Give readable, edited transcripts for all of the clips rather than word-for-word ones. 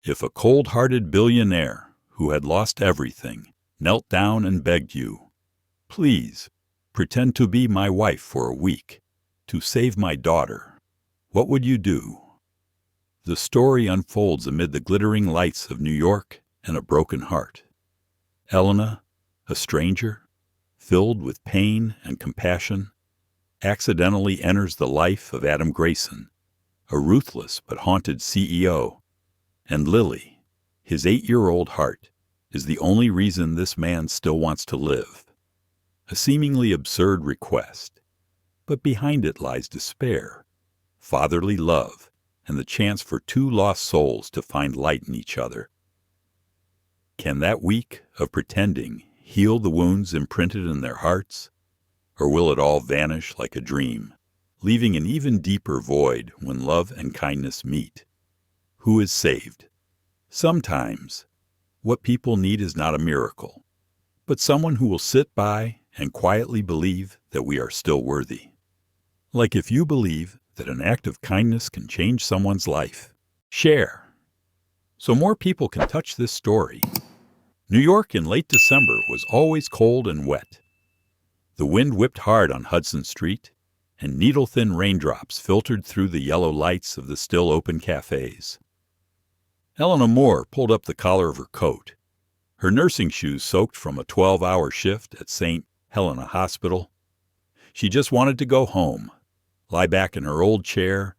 If a cold-hearted billionaire who had lost everything knelt down and begged you, "Please, pretend to be my wife for a week, to save my daughter," what would you do? The story unfolds amid the glittering lights of New York and a broken heart. Elena, a stranger, filled with pain and compassion, accidentally enters the life of Adam Grayson, a ruthless but haunted CEO, and Lily, his 8-year-old heart, is the only reason this man still wants to live. A seemingly absurd request, but behind it lies despair, fatherly love, and the chance for two lost souls to find light in each other. Can that week of pretending heal the wounds imprinted in their hearts, or will it all vanish like a dream, leaving an even deeper void when love and kindness meet? Who is saved? Sometimes, what people need is not a miracle, but someone who will sit by and quietly believe that we are still worthy. Like if you believe that an act of kindness can change someone's life, share, so more people can touch this story. New York in late December was always cold and wet. The wind whipped hard on Hudson Street, and needle-thin raindrops filtered through the yellow lights of the still-open cafes. Elena Moore pulled up the collar of her coat, her nursing shoes soaked from a 12-hour shift at St. Helena Hospital. She just wanted to go home, lie back in her old chair,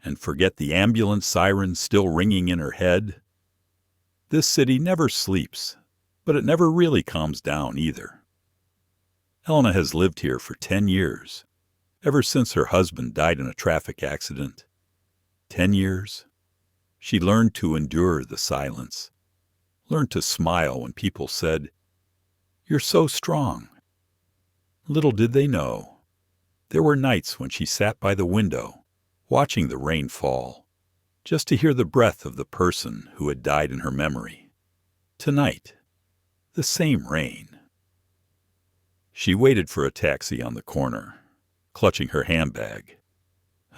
and forget the ambulance sirens still ringing in her head. This city never sleeps, but it never really calms down either. Elena has lived here for 10 years, ever since her husband died in a traffic accident. 10 years. She learned to endure the silence, learned to smile when people said, "You're so strong." Little did they know, there were nights when she sat by the window, watching the rain fall, just to hear the breath of the person who had died in her memory. Tonight, the same rain. She waited for a taxi on the corner, clutching her handbag.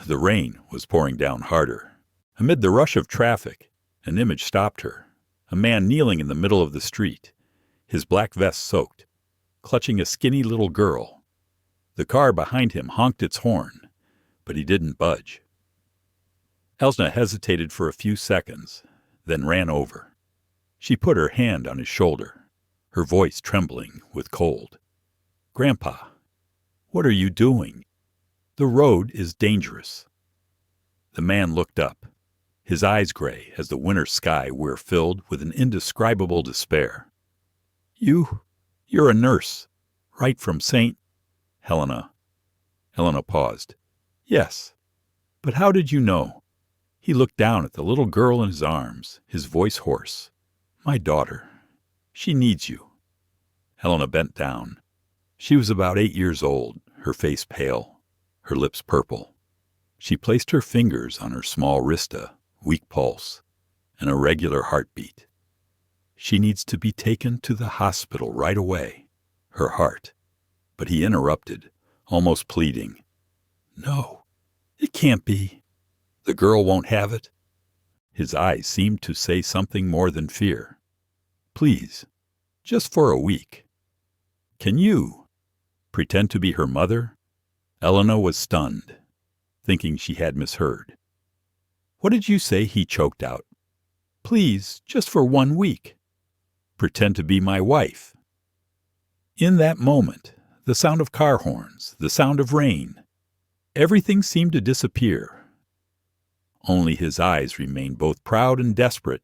The rain was pouring down harder. Amid the rush of traffic, an image stopped her, a man kneeling in the middle of the street, his black vest soaked, clutching a skinny little girl. The car behind him honked its horn, but he didn't budge. Elena hesitated for a few seconds, then ran over. She put her hand on his shoulder, her voice trembling with cold. "Grandpa, what are you doing? The road is dangerous." The man looked up, his eyes gray as the winter sky were filled with an indescribable despair. You're a nurse, right from St. Helena." Elena paused. "Yes, but how did you know?" He looked down at the little girl in his arms, his voice hoarse. "My daughter. She needs you." Elena bent down. She was about 8 years old, her face pale, her lips purple. She placed her fingers on her small wrista, weak pulse, and a regular heartbeat. "She needs to be taken to the hospital right away." Her heart. But he interrupted, almost pleading. "No, it can't be. The girl won't have it." His eyes seemed to say something more than fear. "Please, just for a week. Can you pretend to be her mother?" Elena was stunned, thinking she had misheard. "What did you say?" he choked out. "Please, just for 1 week. Pretend to be my wife." In that moment, the sound of car horns, the sound of rain, everything seemed to disappear. Only his eyes remained both proud and desperate,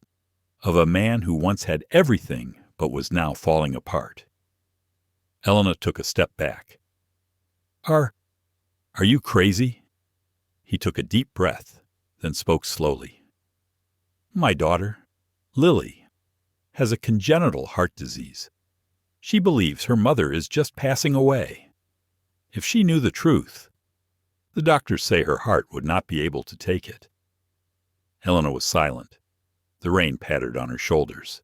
of a man who once had everything but was now falling apart. Elena took a step back. Are you crazy?" He took a deep breath, then spoke slowly. "My daughter, Lily, has a congenital heart disease. She believes her mother is just passing away. If she knew the truth, the doctors say her heart would not be able to take it." Elena was silent. The rain pattered on her shoulders.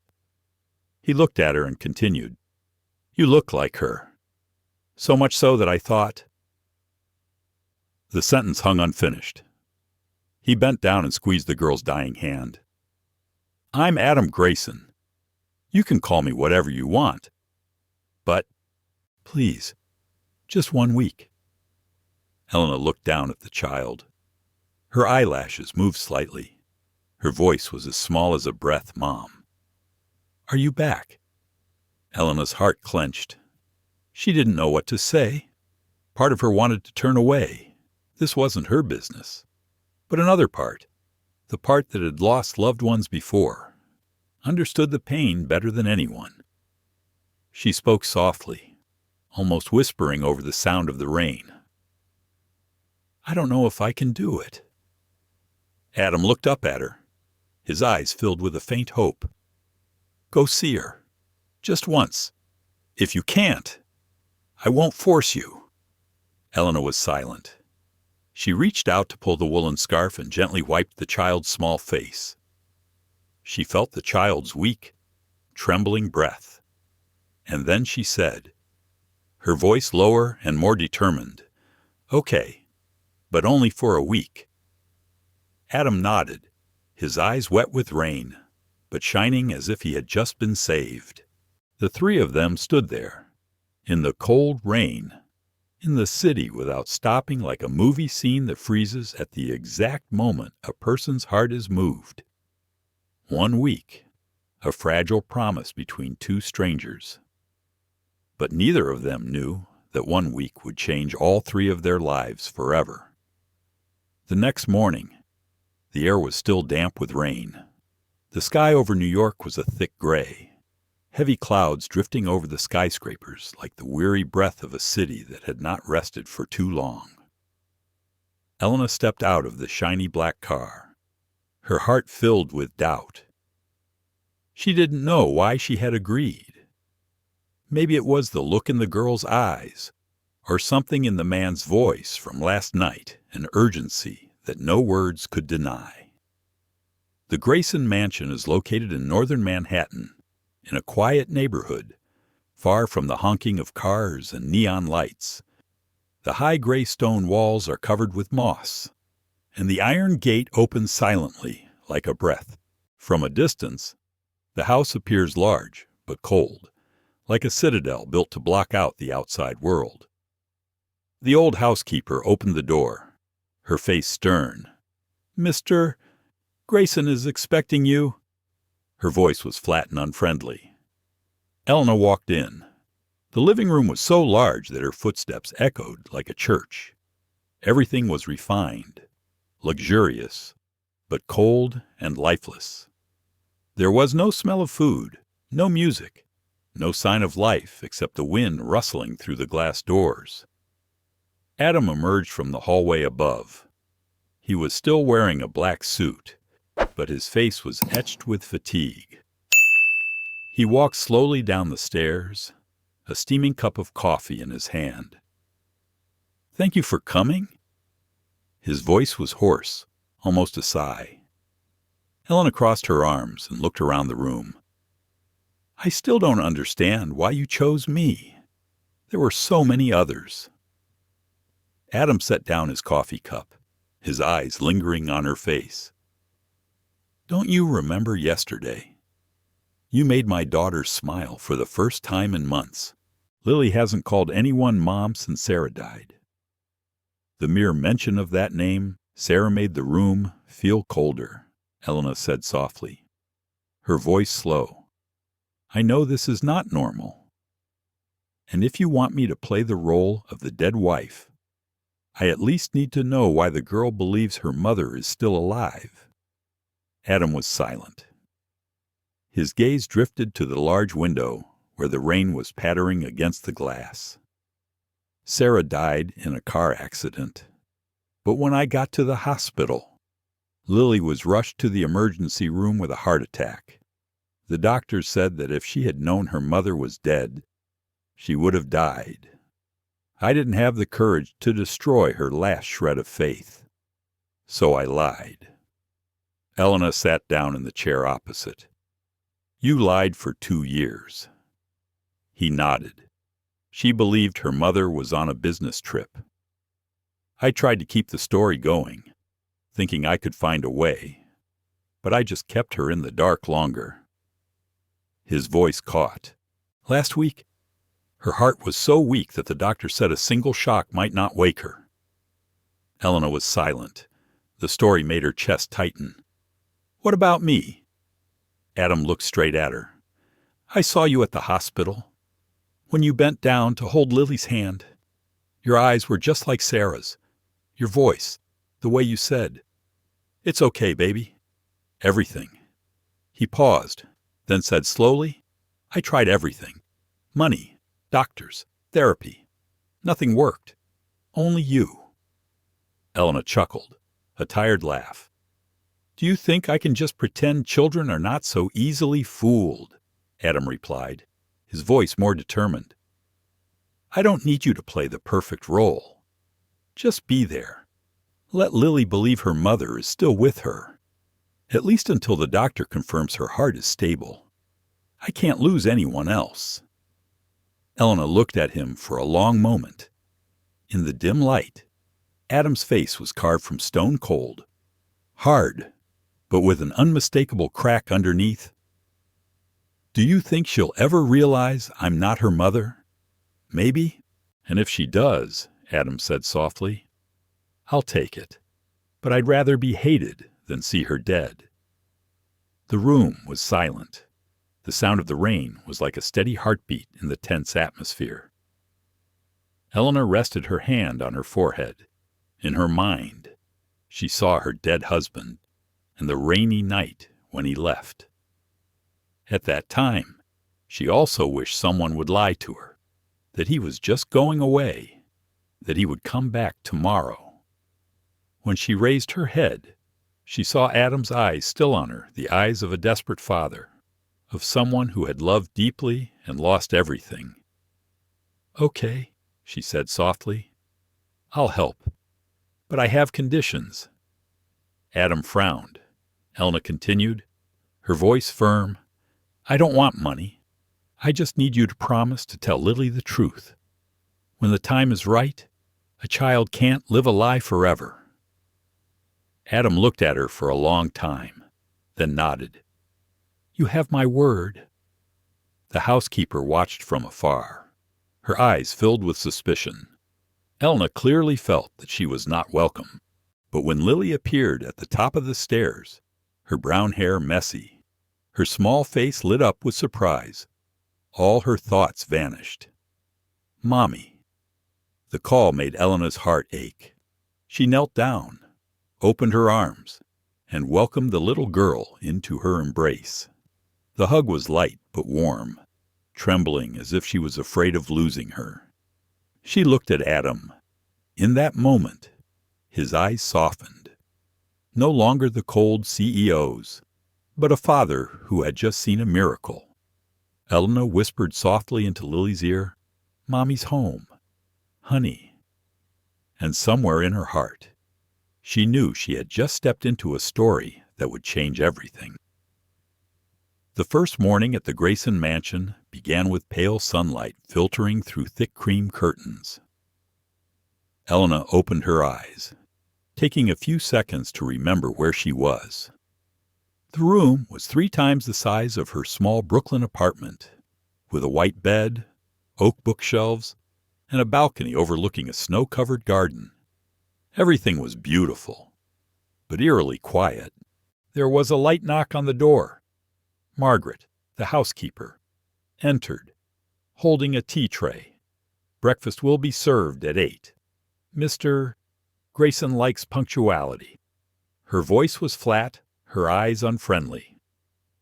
He looked at her and continued, "You look like her. So much so that I thought—" The sentence hung unfinished. He bent down and squeezed the girl's dying hand. I'm Adam Grayson. You can call me whatever you want. But, please, just 1 week." Elena looked down at the child. Her eyelashes moved slightly. Her voice was as small as a breath. "Mom, are you back?" Elena's heart clenched. She didn't know what to say. Part of her wanted to turn away. This wasn't her business. But another part, the part that had lost loved ones before, understood the pain better than anyone. She spoke softly, almost whispering over the sound of the rain. "I don't know if I can do it." Adam looked up at her, his eyes filled with a faint hope. "Go see her. Just once. If you can't, I won't force you." Elena was silent. She reached out to pull the woolen scarf and gently wiped the child's small face. She felt the child's weak, trembling breath. And then she said, her voice lower and more determined, "Okay, but only for a week." Adam nodded, his eyes wet with rain, but shining as if he had just been saved. The three of them stood there, in the cold rain, in the city without stopping, like a movie scene that freezes at the exact moment a person's heart is moved. 1 week, a fragile promise between two strangers. But neither of them knew that 1 week would change all three of their lives forever. The next morning, the air was still damp with rain. The sky over New York was a thick gray, heavy clouds drifting over the skyscrapers like the weary breath of a city that had not rested for too long. Elena stepped out of the shiny black car, her heart filled with doubt. She didn't know why she had agreed. Maybe it was the look in the girl's eyes, or something in the man's voice from last night, an urgency that no words could deny. The Grayson mansion is located in northern Manhattan, in a quiet neighborhood, far from the honking of cars and neon lights. The high gray stone walls are covered with moss, and the iron gate opens silently, like a breath. From a distance, the house appears large but cold, like a citadel built to block out the outside world. The old housekeeper opened the door, her face stern. "Mr. Grayson is expecting you." Her voice was flat and unfriendly. Elena walked in. The living room was so large that her footsteps echoed like a church. Everything was refined, luxurious, but cold and lifeless. There was no smell of food, no music, no sign of life except the wind rustling through the glass doors. Adam emerged from the hallway above. He was still wearing a black suit, but his face was etched with fatigue. He walked slowly down the stairs, a steaming cup of coffee in his hand. "Thank you for coming?" His voice was hoarse, almost a sigh. Elena crossed her arms and looked around the room. "I still don't understand why you chose me. There were so many others." Adam set down his coffee cup, his eyes lingering on her face. "Don't you remember yesterday? You made my daughter smile for the first time in months. Lily hasn't called anyone Mom since Sarah died." The mere mention of that name, Sarah, made the room feel colder, Elena said softly, her voice slow. "I know this is not normal. And if you want me to play the role of the dead wife, I at least need to know why the girl believes her mother is still alive." Adam was silent. His gaze drifted to the large window where the rain was pattering against the glass. "Sarah died in a car accident. But when I got to the hospital, Lily was rushed to the emergency room with a heart attack. The doctors said that if she had known her mother was dead, she would have died. I didn't have the courage to destroy her last shred of faith. So I lied." Elena sat down in the chair opposite. "You lied for 2 years. He nodded. She believed her mother was on a business trip. I tried to keep the story going, thinking I could find a way. but I just kept her in the dark longer." His voice caught. "Last week, her heart was so weak that the doctor said a single shock might not wake her." Elena was silent. The story made her chest tighten. "What about me?" Adam looked straight at her. "I saw you at the hospital. When you bent down to hold Lily's hand, your eyes were just like Sarah's. Your voice, the way you said, 'It's okay, baby.' Everything." He paused, then said slowly, "I tried everything. Money, doctors, therapy. Nothing worked. Only you." Elena chuckled, a tired laugh. "Do you think I can just pretend children are not so easily fooled?" Adam replied, his voice more determined. "I don't need you to play the perfect role. Just be there. Let Lily believe her mother is still with her, at least until the doctor confirms her heart is stable. I can't lose anyone else." Elena looked at him for a long moment. In the dim light, Adam's face was carved from stone cold, hard, but with an unmistakable crack underneath. "Do you think she'll ever realize I'm not her mother? Maybe. And if she does," Adam said softly, "I'll take it. But I'd rather be hated than see her dead." The room was silent. The sound of the rain was like a steady heartbeat in the tense atmosphere. Elena rested her hand on her forehead. In her mind, she saw her dead husband and the rainy night when he left. At that time, she also wished someone would lie to her, that he was just going away, that he would come back tomorrow. When she raised her head, she saw Adam's eyes still on her, the eyes of a desperate father, of someone who had loved deeply and lost everything. "Okay," she said softly. "I'll help. But I have conditions." Adam frowned. Elena continued, her voice firm. "I don't want money. I just need you to promise to tell Lily the truth. When the time is right, a child can't live a lie forever." Adam looked at her for a long time, then nodded. "You have my word." The housekeeper watched from afar. Her eyes filled with suspicion. Elena clearly felt that she was not welcome. But when Lily appeared at the top of the stairs, her brown hair messy, her small face lit up with surprise, all her thoughts vanished. Mommy. The call made Elena's heart ache. She knelt down, opened her arms, and welcomed the little girl into her embrace. The hug was light but warm, trembling as if she was afraid of losing her. She looked at Adam. In that moment, his eyes softened. No longer the cold CEO's, but a father who had just seen a miracle. Elena whispered softly into Lily's ear, "Mommy's home, honey." And somewhere in her heart, she knew she had just stepped into a story that would change everything. The first morning at the Grayson mansion began with pale sunlight filtering through thick cream curtains. Elena opened her eyes, taking a few seconds to remember where she was. The room was 3 times the size of her small Brooklyn apartment, with a white bed, oak bookshelves, and a balcony overlooking a snow-covered garden. Everything was beautiful, but eerily quiet. There was a light knock on the door. Margaret, the housekeeper, entered, holding a tea tray. "Breakfast will be served at 8. Mr. Grayson likes punctuality." Her voice was flat, her eyes unfriendly.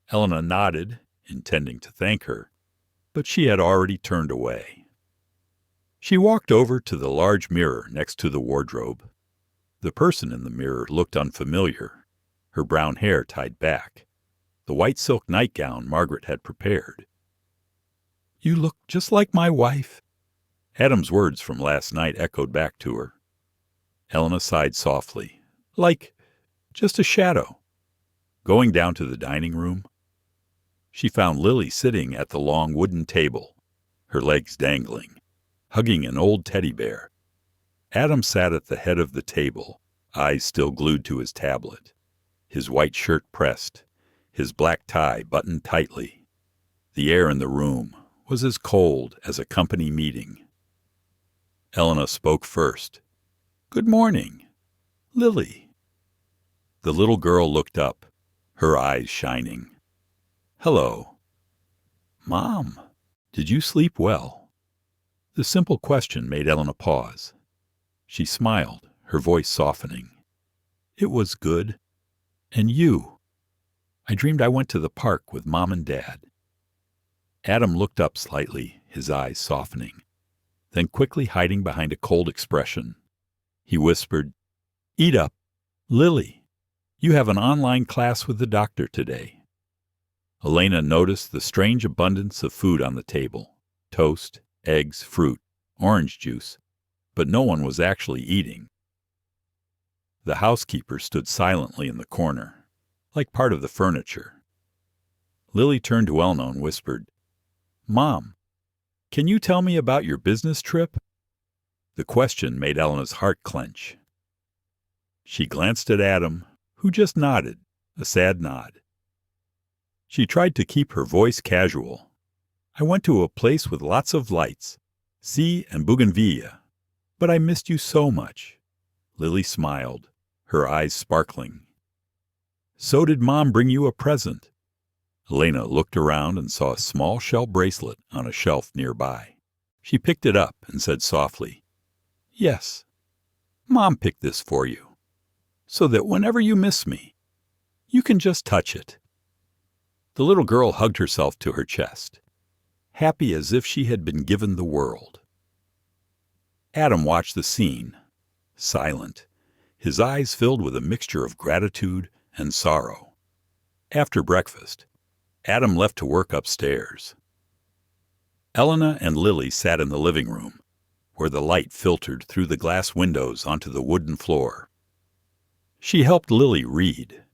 Elena nodded, intending to thank her, but she had already turned away. She walked over to the large mirror next to the wardrobe. The person in the mirror looked unfamiliar, her brown hair tied back, the white silk nightgown Margaret had prepared. "You look just like my wife." Adam's words from last night echoed back to her. Elena sighed softly, "Like just a shadow." Going down to the dining room, she found Lily sitting at the long wooden table, her legs dangling, hugging an old teddy bear. Adam sat at the head of the table, eyes still glued to his tablet. his white shirt pressed, his black tie buttoned tightly. The air in the room was as cold as a company meeting. Elena spoke first. "Good morning. Lily." The little girl looked up, her eyes shining. "Hello." "Mom, did you sleep well?" The simple question made Elena pause. She smiled, her voice softening. "It was good. And you?" "I dreamed I went to the park with Mom and Dad." Adam looked up slightly, his eyes softening, then quickly hiding behind a cold expression. He whispered, "Eat up. Lily, you have an online class with the doctor today." Elena noticed the strange abundance of food on the table: toast, eggs, fruit, orange juice, but no one was actually eating. The housekeeper stood silently in the corner, like part of the furniture. Lily turned to Elena and whispered, "Mom, can you tell me about your business trip?" The question made Elena's heart clench. She glanced at Adam, who just nodded, a sad nod. She tried to keep her voice casual. "I went to a place with lots of lights, sea and bougainvillea, but I missed you so much." Lily smiled, her eyes sparkling. "So did Mom bring you a present?" Elena looked around and saw a small shell bracelet on a shelf nearby. She picked it up and said softly, "Yes, Mom picked this for you, so that whenever you miss me, you can just touch it." The little girl hugged herself to her chest, happy as if she had been given the world. Adam watched the scene, silent, his eyes filled with a mixture of gratitude and sorrow. After breakfast, Adam left to work upstairs. Elena and Lily sat in the living room, where the light filtered through the glass windows onto the wooden floor. She helped Lily read,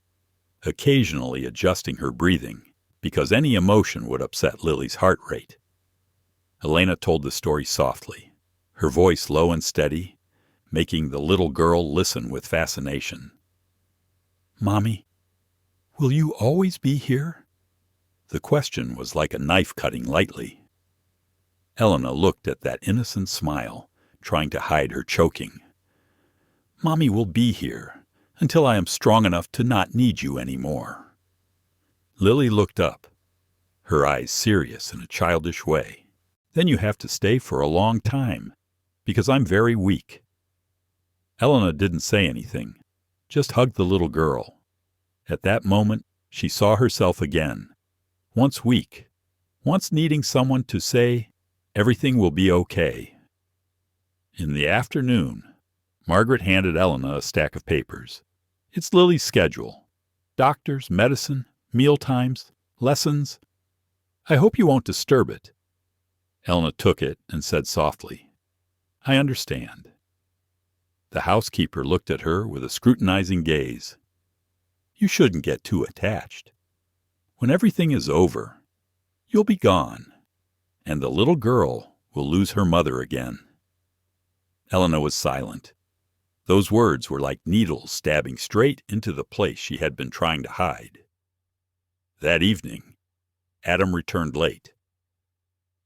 occasionally adjusting her breathing, because any emotion would upset Lily's heart rate. Elena told the story softly, her voice low and steady, making the little girl listen with fascination. "Mommy, will you always be here?" The question was like a knife cutting lightly. Elena looked at that innocent smile, trying to hide her choking. "Mommy will be here until I am strong enough to not need you anymore." Lily looked up, her eyes serious in a childish way. "Then you have to stay for a long time, because I'm very weak." Elena didn't say anything, just hugged the little girl. At that moment, she saw herself again, once weak, once needing someone to say, "Everything will be okay." In the afternoon, Margaret handed Elena a stack of papers. "It's Lily's schedule. Doctors, medicine, meal times, lessons. I hope you won't disturb it." Elena took it and said softly, "I understand." The housekeeper looked at her with a scrutinizing gaze. "You shouldn't get too attached. When everything is over, you'll be gone, and the little girl will lose her mother again." Elena was silent. Those words were like needles stabbing straight into the place she had been trying to hide. That evening, Adam returned late.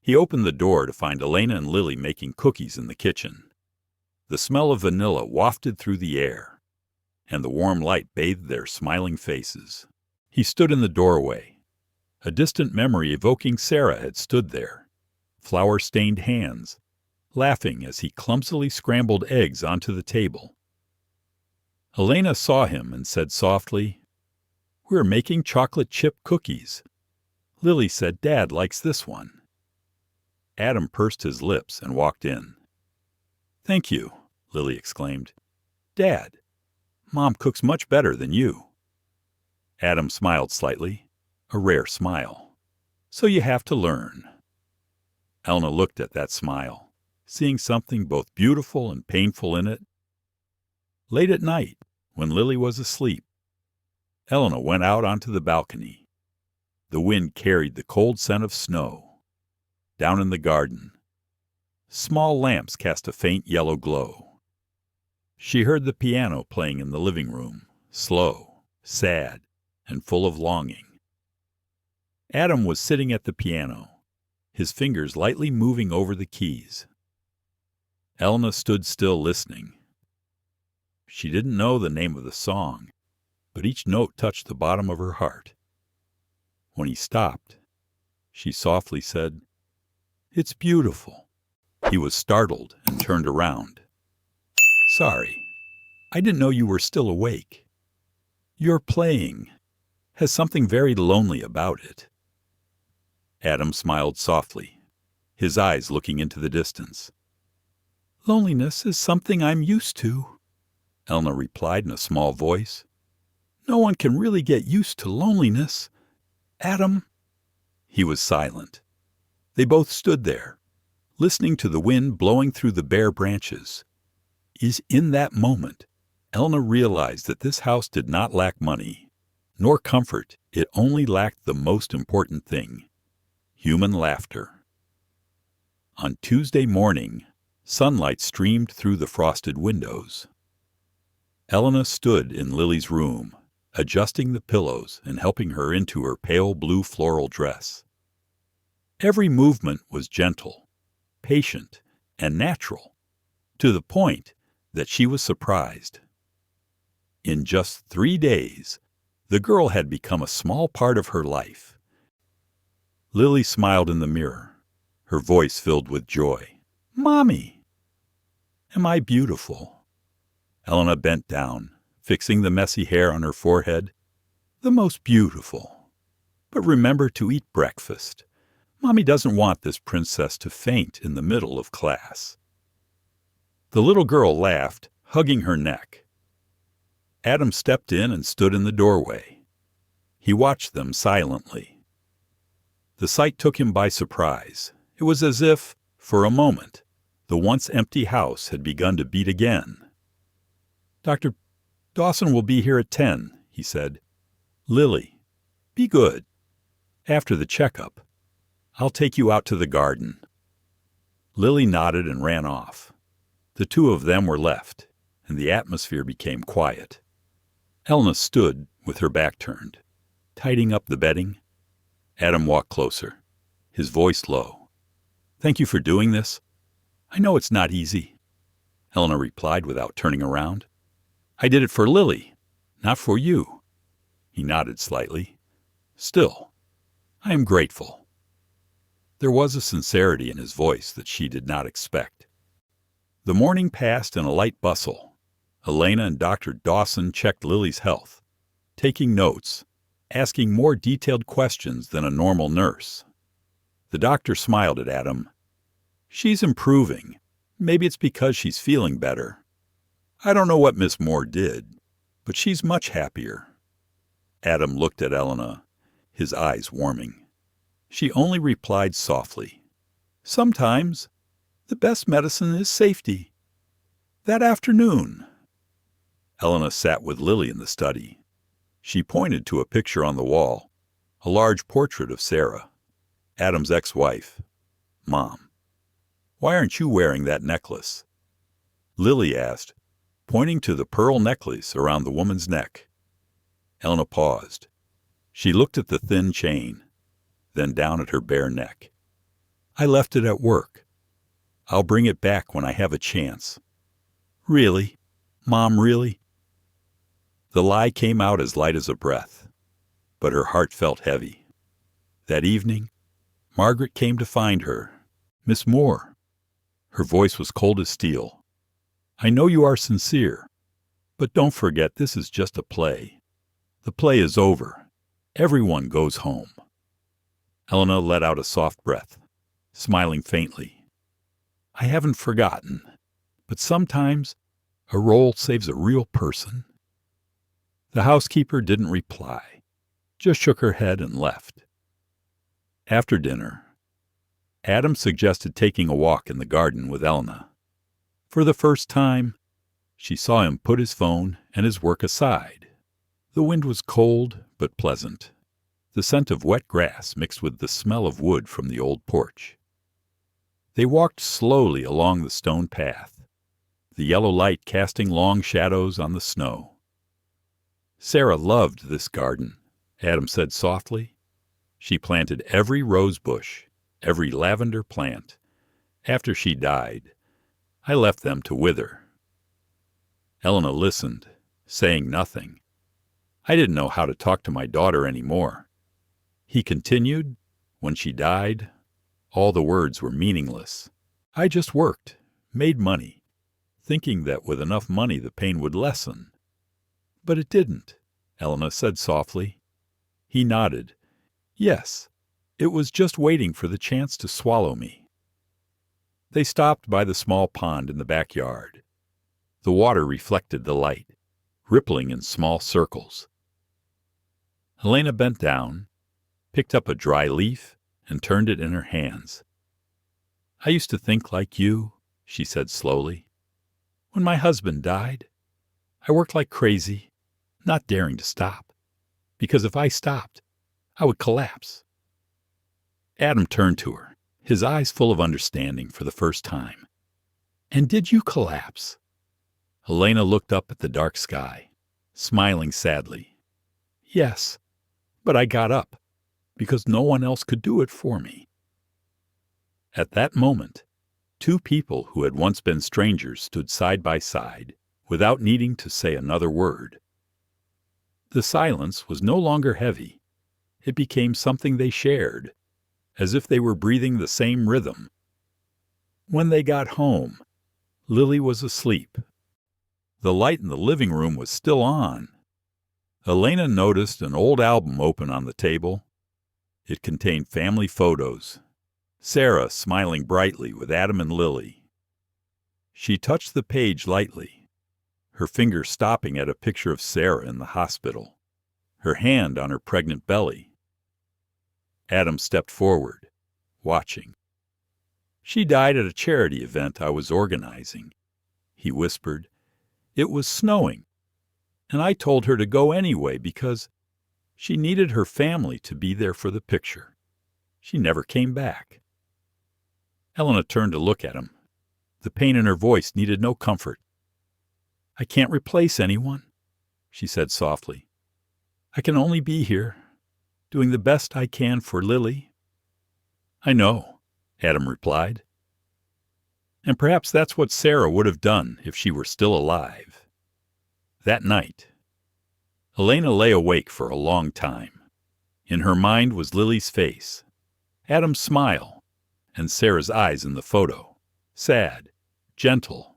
He opened the door to find Elena and Lily making cookies in the kitchen. The smell of vanilla wafted through the air, and the warm light bathed their smiling faces. He stood in the doorway. A distant memory evoking Sarah had stood there, flour-stained hands, laughing as he clumsily scrambled eggs onto the table. Elena saw him and said softly, "We're making chocolate chip cookies. Lily said Dad likes this one." Adam pursed his lips and walked in. "Thank you," Lily exclaimed. "Dad, Mom cooks much better than you." Adam smiled slightly, a rare smile. "So you have to learn." Elena looked at that smile, seeing something both beautiful and painful in it. Late at night, when Lily was asleep, Elena went out onto the balcony. The wind carried the cold scent of snow. Down in the garden, small lamps cast a faint yellow glow. She heard the piano playing in the living room, slow, sad, and full of longing. Adam was sitting at the piano, his fingers lightly moving over the keys. Elena stood still listening. She didn't know the name of the song, but each note touched the bottom of her heart. When he stopped, she softly said, "It's beautiful." He was startled and turned around. "Sorry, I didn't know you were still awake. Your playing has something very lonely about it." Adam smiled softly, his eyes looking into the distance. "Loneliness is something I'm used to," Elena replied in a small voice. "No one can really get used to loneliness. Adam." He was silent. They both stood there, listening to the wind blowing through the bare branches. In that moment, Elena realized that this house did not lack money, nor comfort. It only lacked the most important thing: human laughter. On Tuesday morning, sunlight streamed through the frosted windows. Elena stood in Lily's room, adjusting the pillows and helping her into her pale blue floral dress. Every movement was gentle, patient, and natural, to the point that she was surprised. In just 3 days, the girl had become a small part of her life. Lily smiled in the mirror, her voice filled with joy. "Mommy, am I beautiful?" Elena bent down, fixing the messy hair on her forehead. "The most beautiful. But remember to eat breakfast. Mommy doesn't want this princess to faint in the middle of class." The little girl laughed, hugging her neck. Adam stepped in and stood in the doorway. He watched them silently. The sight took him by surprise. It was as if, for a moment, the once empty house had begun to beat again. "Dr. Dawson will be here at 10, he said. "Lily, be good. After the checkup, I'll take you out to the garden." Lily nodded and ran off. The two of them were left, and the atmosphere became quiet. Elena stood with her back turned, tidying up the bedding. Adam walked closer, his voice low. "Thank you for doing this. I know it's not easy," Elena replied without turning around. "I did it for Lily, not for you." He nodded slightly. "Still, I am grateful." There was a sincerity in his voice that she did not expect. The morning passed in a light bustle. Elena and Dr. Dawson checked Lily's health, taking notes, asking more detailed questions than a normal nurse. The doctor smiled at Adam. "She's improving. Maybe it's because she's feeling better. I don't know what Miss Moore did, but she's much happier." Adam looked at Elena, his eyes warming. She only replied softly, "Sometimes the best medicine is safety." That afternoon, Elena sat with Lily in the study. She pointed to a picture on the wall, a large portrait of Sarah, Adam's ex-wife. "Mom, why aren't you wearing that necklace?" Lily asked, pointing to the pearl necklace around the woman's neck. Elena paused. She looked at the thin chain, then down at her bare neck. "I left it at work. I'll bring it back when I have a chance." "Really? Mom, really?" The lie came out as light as a breath, but her heart felt heavy. That evening, Margaret came to find her. "Miss Moore." Her voice was cold as steel. "I know you are sincere, but don't forget this is just a play. The play is over. Everyone goes home." Elena let out a soft breath, smiling faintly. "I haven't forgotten, but sometimes a role saves a real person." The housekeeper didn't reply, just shook her head and left. After dinner, Adam suggested taking a walk in the garden with Elena. For the first time, she saw him put his phone and his work aside. The wind was cold but pleasant, the scent of wet grass mixed with the smell of wood from the old porch. They walked slowly along the stone path, the yellow light casting long shadows on the snow. Sarah loved this garden, Adam said softly. She planted every rose bush, every lavender plant. After she died, I left them to wither. Elena listened, saying nothing. I didn't know how to talk to my daughter anymore. He continued, when she died, all the words were meaningless. I just worked, made money, thinking that with enough money the pain would lessen. But it didn't, Elena said softly. He nodded. Yes, it was just waiting for the chance to swallow me. They stopped by the small pond in the backyard. The water reflected the light, rippling in small circles. Elena bent down, picked up a dry leaf, and turned it in her hands. I used to think like you, she said slowly. When my husband died, I worked like crazy, not daring to stop, because if I stopped, I would collapse. Adam turned to her, his eyes full of understanding for the first time. And did you collapse? Elena looked up at the dark sky, smiling sadly. Yes, but I got up, because no one else could do it for me. At that moment, two people who had once been strangers stood side by side, without needing to say another word. The silence was no longer heavy. It became something they shared, as if they were breathing the same rhythm. When they got home, Lily was asleep. The light in the living room was still on. Elena noticed an old album open on the table. It contained family photos. Sarah smiling brightly with Adam and Lily. She touched the page lightly, her finger stopping at a picture of Sarah in the hospital, her hand on her pregnant belly. Adam stepped forward, watching. She died at a charity event I was organizing, he whispered. It was snowing, and I told her to go anyway because she needed her family to be there for the picture. She never came back. Elena turned to look at him. The pain in her voice needed no comfort. I can't replace anyone, she said softly. I can only be here, doing the best I can for Lily. I know, Adam replied. And perhaps that's what Sarah would have done if she were still alive. That night, Elena lay awake for a long time. In her mind was Lily's face, Adam's smile, and Sarah's eyes in the photo, sad, gentle,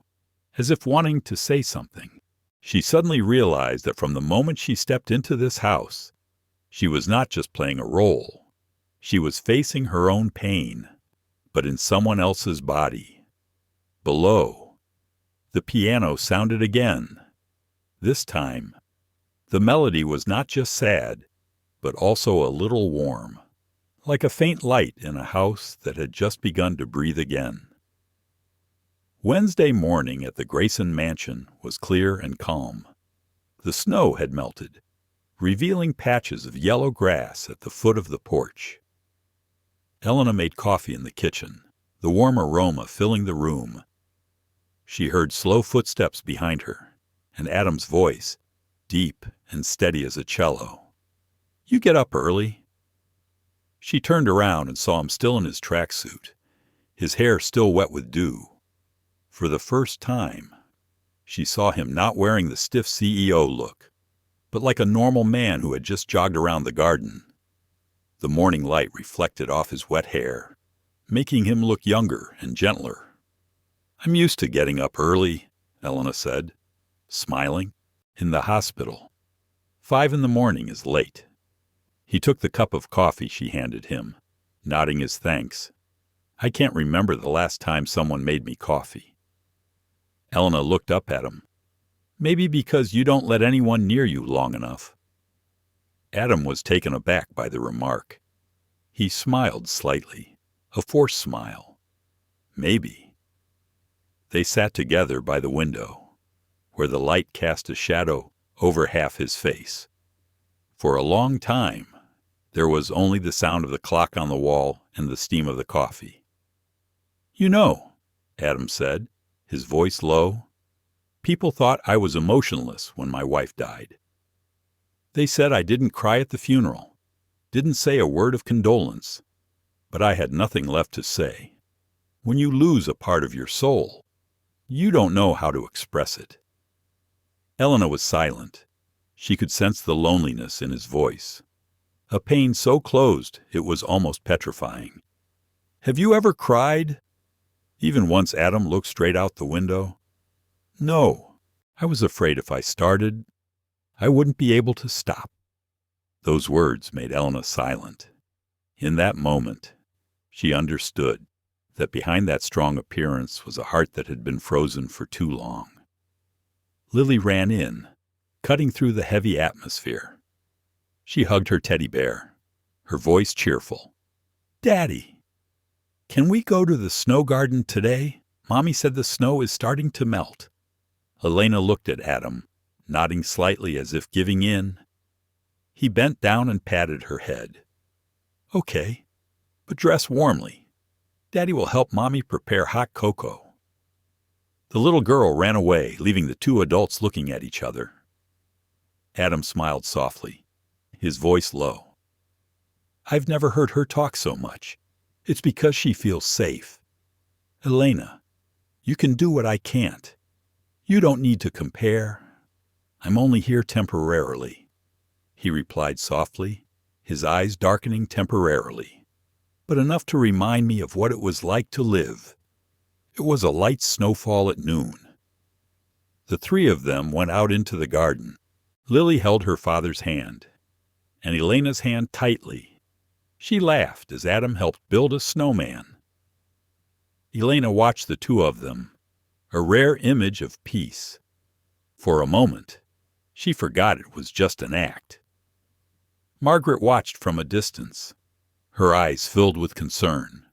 as if wanting to say something. She suddenly realized that from the moment she stepped into this house, she was not just playing a role. She was facing her own pain, but in someone else's body. Below, the piano sounded again. This time, the melody was not just sad, but also a little warm, like a faint light in a house that had just begun to breathe again. Wednesday morning at the Grayson mansion was clear and calm. The snow had melted, revealing patches of yellow grass at the foot of the porch. Elena made coffee in the kitchen, the warm aroma filling the room. She heard slow footsteps behind her, and Adam's voice, deep and steady as a cello. You get up early. She turned around and saw him still in his tracksuit, his hair still wet with dew. For the first time, she saw him not wearing the stiff CEO look, but like a normal man who had just jogged around the garden. The morning light reflected off his wet hair, making him look younger and gentler. I'm used to getting up early, Elena said, smiling. In the hospital, 5 a.m. is late. He took the cup of coffee she handed him, nodding his thanks. I can't remember the last time someone made me coffee. Elena looked up at him. Maybe because you don't let anyone near you long enough. Adam was taken aback by the remark. He smiled slightly, a forced smile. Maybe. They sat together by the window, where the light cast a shadow over half his face. For a long time, there was only the sound of the clock on the wall and the steam of the coffee. You know, Adam said, his voice low, people thought I was emotionless when my wife died. They said I didn't cry at the funeral, didn't say a word of condolence, but I had nothing left to say. When you lose a part of your soul, you don't know how to express it." Elena was silent. She could sense the loneliness in his voice, a pain so closed it was almost petrifying. "Have you ever cried? Even once Adam looked straight out the window?" "No. I was afraid if I started, I wouldn't be able to stop." Those words made Elena silent. In that moment, she understood that behind that strong appearance was a heart that had been frozen for too long. Lily ran in, cutting through the heavy atmosphere. She hugged her teddy bear, her voice cheerful. "Daddy, can we go to the snow garden today? Mommy said the snow is starting to melt." Elena looked at Adam, nodding slightly as if giving in. He bent down and patted her head. "Okay, but dress warmly. Daddy will help Mommy prepare hot cocoa." The little girl ran away, leaving the two adults looking at each other. Adam smiled softly, his voice low. "I've never heard her talk so much. It's because she feels safe. Elena, you can do what I can't. You don't need to compare. I'm only here temporarily," he replied softly, his eyes darkening temporarily, "but enough to remind me of what it was like to live." It was a light snowfall at noon. The three of them went out into the garden. Lily held her father's hand, and Elena's hand tightly. She laughed as Adam helped build a snowman. Elena watched the two of them, a rare image of peace. For a moment, she forgot it was just an act. Margaret watched from a distance, her eyes filled with concern.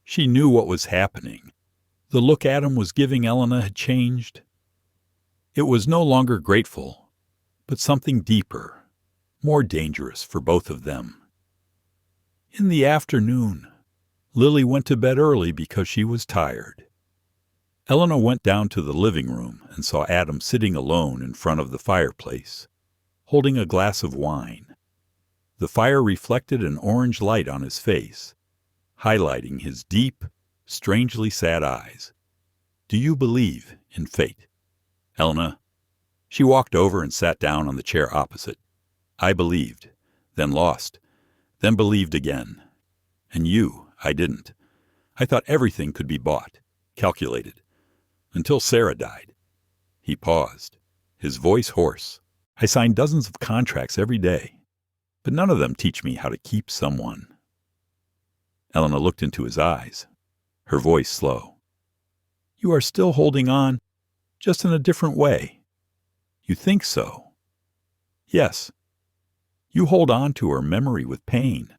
She knew what was happening. The look Adam was giving Elena had changed. It was no longer grateful, but something deeper, more dangerous for both of them. In the afternoon, Lily went to bed early because she was tired. Elena went down to the living room and saw Adam sitting alone in front of the fireplace, holding a glass of wine. The fire reflected an orange light on his face, highlighting his deep, strangely sad eyes. "Do you believe in fate, Elena?" She walked over and sat down on the chair opposite. "I believed, then lost, then believed again. And you, I didn't. I thought everything could be bought, calculated. Until Sarah died." He paused, his voice hoarse. "I signed dozens of contracts every day, but none of them teach me how to keep someone." Elena looked into his eyes, her voice slow. "You are still holding on, just in a different way. You think so. Yes, you hold on to her memory with pain.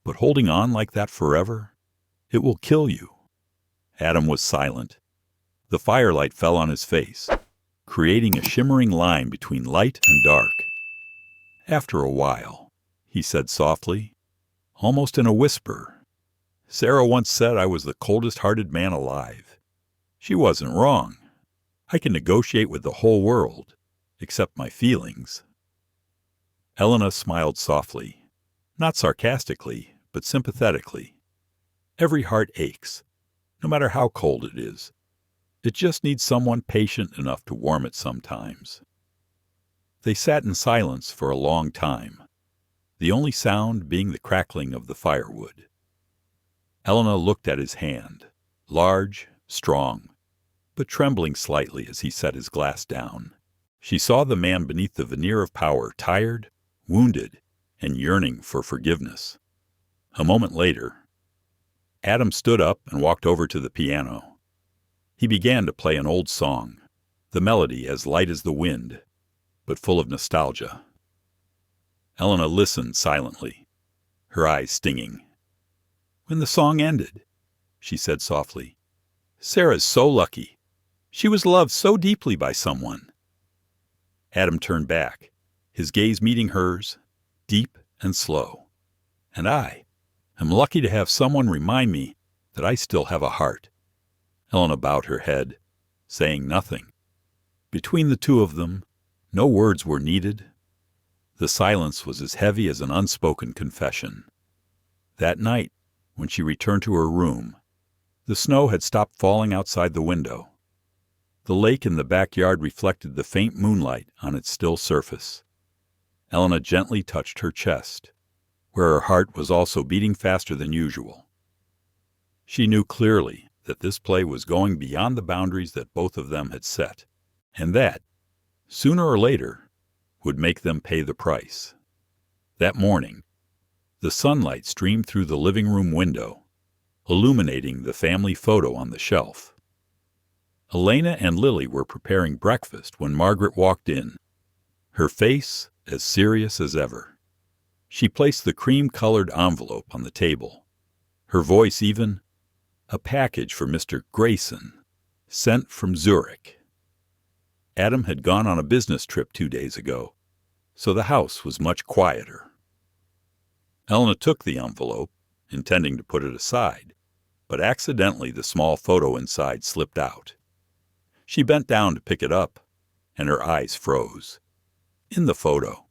But holding on like that forever, it will kill you." Adam was silent. The firelight fell on his face, creating a shimmering line between light and dark. "After a while," he said softly, almost in a whisper, "Sarah once said I was the coldest-hearted man alive. She wasn't wrong. I can negotiate with the whole world, except my feelings." Elena smiled softly, not sarcastically, but sympathetically. Every heart aches, no matter how cold it is. It just needs someone patient enough to warm it sometimes. They sat in silence for a long time, the only sound being the crackling of the firewood. Elena looked at his hand, large, strong, but trembling slightly as he set his glass down. She saw the man beneath the veneer of power, tired, wounded, and yearning for forgiveness. A moment later, Adam stood up and walked over to the piano. He began to play an old song, the melody as light as the wind, but full of nostalgia. Elena listened silently, her eyes stinging. "When the song ended," she said softly, "Sarah's so lucky. She was loved so deeply by someone." Adam turned back, his gaze meeting hers, deep and slow. "And I am lucky to have someone remind me that I still have a heart." Elena bowed her head, saying nothing. Between the two of them, no words were needed, The silence was as heavy as an unspoken confession. That night, when she returned to her room, the snow had stopped falling outside the window. The lake in the backyard reflected the faint moonlight on its still surface. Elena gently touched her chest, where her heart was also beating faster than usual. She knew clearly that this play was going beyond the boundaries that both of them had set, and that, sooner or later, would make them pay the price. That morning, the sunlight streamed through the living room window, illuminating the family photo on the shelf. Elena and Lily were preparing breakfast when Margaret walked in, her face as serious as ever. She placed the cream-colored envelope on the table, her voice even, "A package for Mr. Grayson, sent from Zurich." Adam had gone on a business trip 2 days ago, so the house was much quieter. Elena took the envelope, intending to put it aside, but accidentally the small photo inside slipped out. She bent down to pick it up, and her eyes froze. In the photo,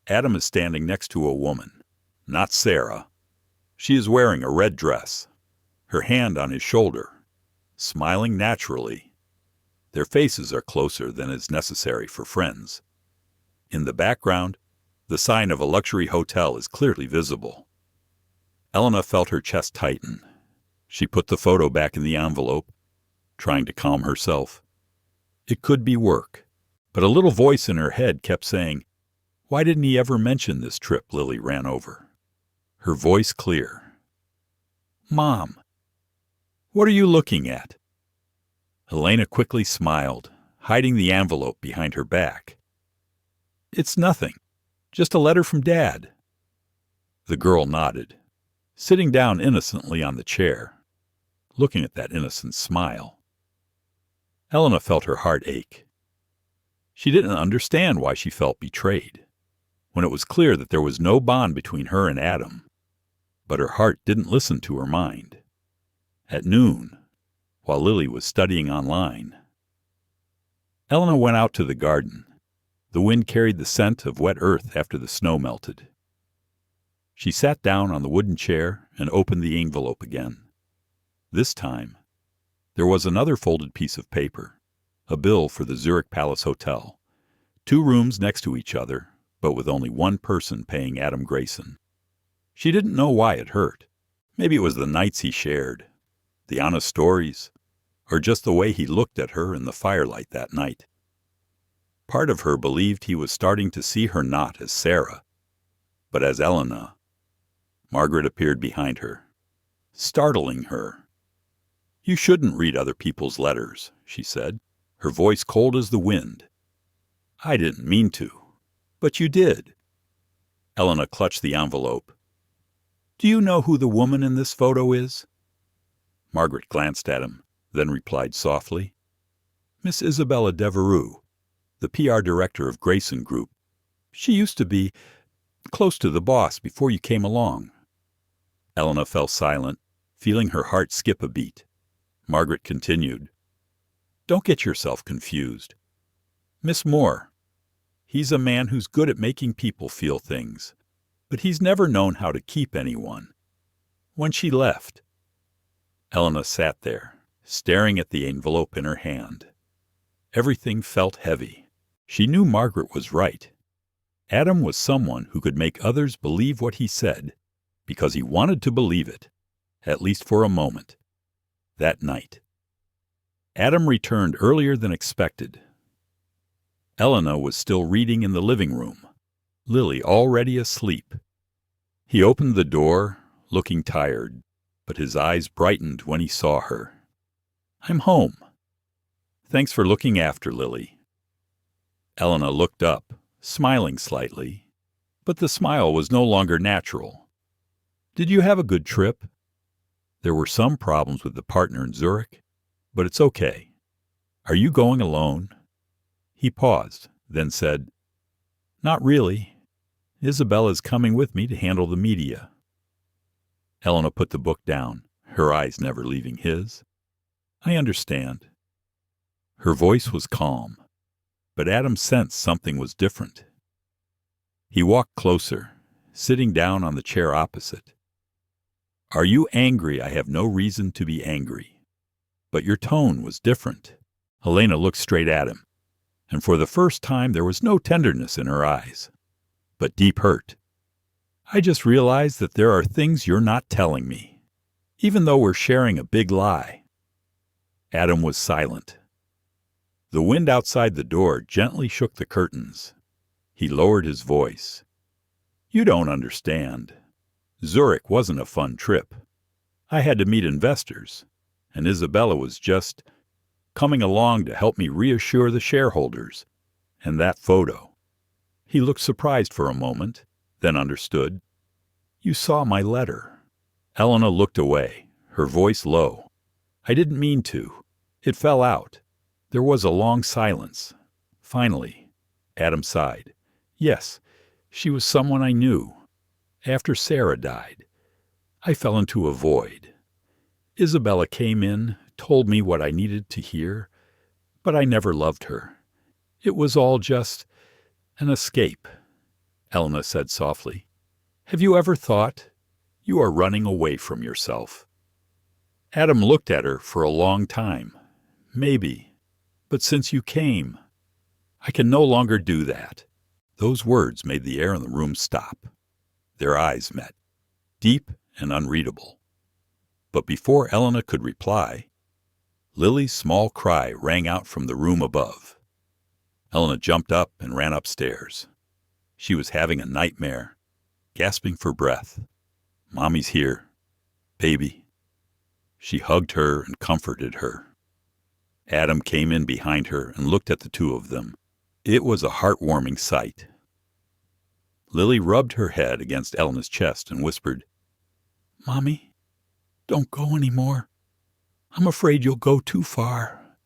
Adam is standing next to a woman, not Sarah. She is wearing a red dress, her hand on his shoulder, smiling naturally. Their faces are closer than is necessary for friends. In the background, the sign of a luxury hotel is clearly visible. Elena felt her chest tighten. She put the photo back in the envelope, trying to calm herself. It could be work, but a little voice in her head kept saying, "Why didn't he ever mention this trip Lily ran over?" Her voice clear. "Mom, what are you looking at?" Elena quickly smiled, hiding the envelope behind her back. "It's nothing. Just a letter from Dad." The girl nodded, sitting down innocently on the chair, looking at that innocent smile. Elena felt her heart ache. She didn't understand why she felt betrayed, when it was clear that there was no bond between her and Adam. But her heart didn't listen to her mind. At noon, while Lily was studying online, Elena went out to the garden. The wind carried the scent of wet earth after the snow melted. She sat down on the wooden chair and opened the envelope again. This time, there was another folded piece of paper, a bill for the Zurich Palace Hotel. 2 rooms next to each other, but with only one person paying Adam Grayson. She didn't know why it hurt. Maybe it was the nights he shared, the honest stories, or just the way he looked at her in the firelight that night. Part of her believed he was starting to see her not as Sarah, but as Elena. Margaret appeared behind her, startling her. "You shouldn't read other people's letters," she said, her voice cold as the wind. "I didn't mean to, but you did." Elena clutched the envelope. "Do you know who the woman in this photo is?" Margaret glanced at him, then replied softly, "Miss Isabella Devereux, the PR director of Grayson Group. She used to be close to the boss before you came along." Elena fell silent, feeling her heart skip a beat. Margaret continued, "Don't get yourself confused. Miss Moore, he's a man who's good at making people feel things, but he's never known how to keep anyone. When she left..." Elena sat there, staring at the envelope in her hand. Everything felt heavy. She knew Margaret was right. Adam was someone who could make others believe what he said, because he wanted to believe it, at least for a moment. That night, Adam returned earlier than expected. Elena was still reading in the living room, Lily already asleep. He opened the door, looking tired, but his eyes brightened when he saw her. "I'm home. Thanks for looking after Lily." Elena looked up, smiling slightly, but the smile was no longer natural. "Did you have a good trip?" "There were some problems with the partner in Zurich, but it's okay. Are you going alone?" He paused, then said, "Not really. Isabella's coming with me to handle the media." Elena put the book down, her eyes never leaving his. "I understand." Her voice was calm, but Adam sensed something was different. He walked closer, sitting down on the chair opposite. "Are you angry? I have no reason to be angry." But your tone was different. Elena looked straight at him, and for the first time there was no tenderness in her eyes, but deep hurt. "I just realized that there are things you're not telling me, even though we're sharing a big lie." Adam was silent. The wind outside the door gently shook the curtains. He lowered his voice. "You don't understand. Zurich wasn't a fun trip. I had to meet investors, and Isabella was just coming along to help me reassure the shareholders. And that photo." He looked surprised for a moment, then understood. "You saw my letter." Elena looked away, her voice low. "I didn't mean to. It fell out." There was a long silence. Finally, Adam sighed. "Yes, she was someone I knew. After Sarah died, I fell into a void. Isabella came in, told me what I needed to hear, but I never loved her. It was all just an escape." Elena said softly, "Have you ever thought you are running away from yourself?" Adam looked at her for a long time. "Maybe, but since you came, I can no longer do that." Those words made the air in the room stop. Their eyes met, deep and unreadable. But before Elena could reply, Lily's small cry rang out from the room above. Elena jumped up and ran upstairs. She was having a nightmare, gasping for breath. "Mommy's here. Baby." She hugged her and comforted her. Adam came in behind her and looked at the two of them. It was a heartwarming sight. Lily rubbed her head against Elena's chest and whispered, "Mommy, don't go anymore. I'm afraid you'll go too far."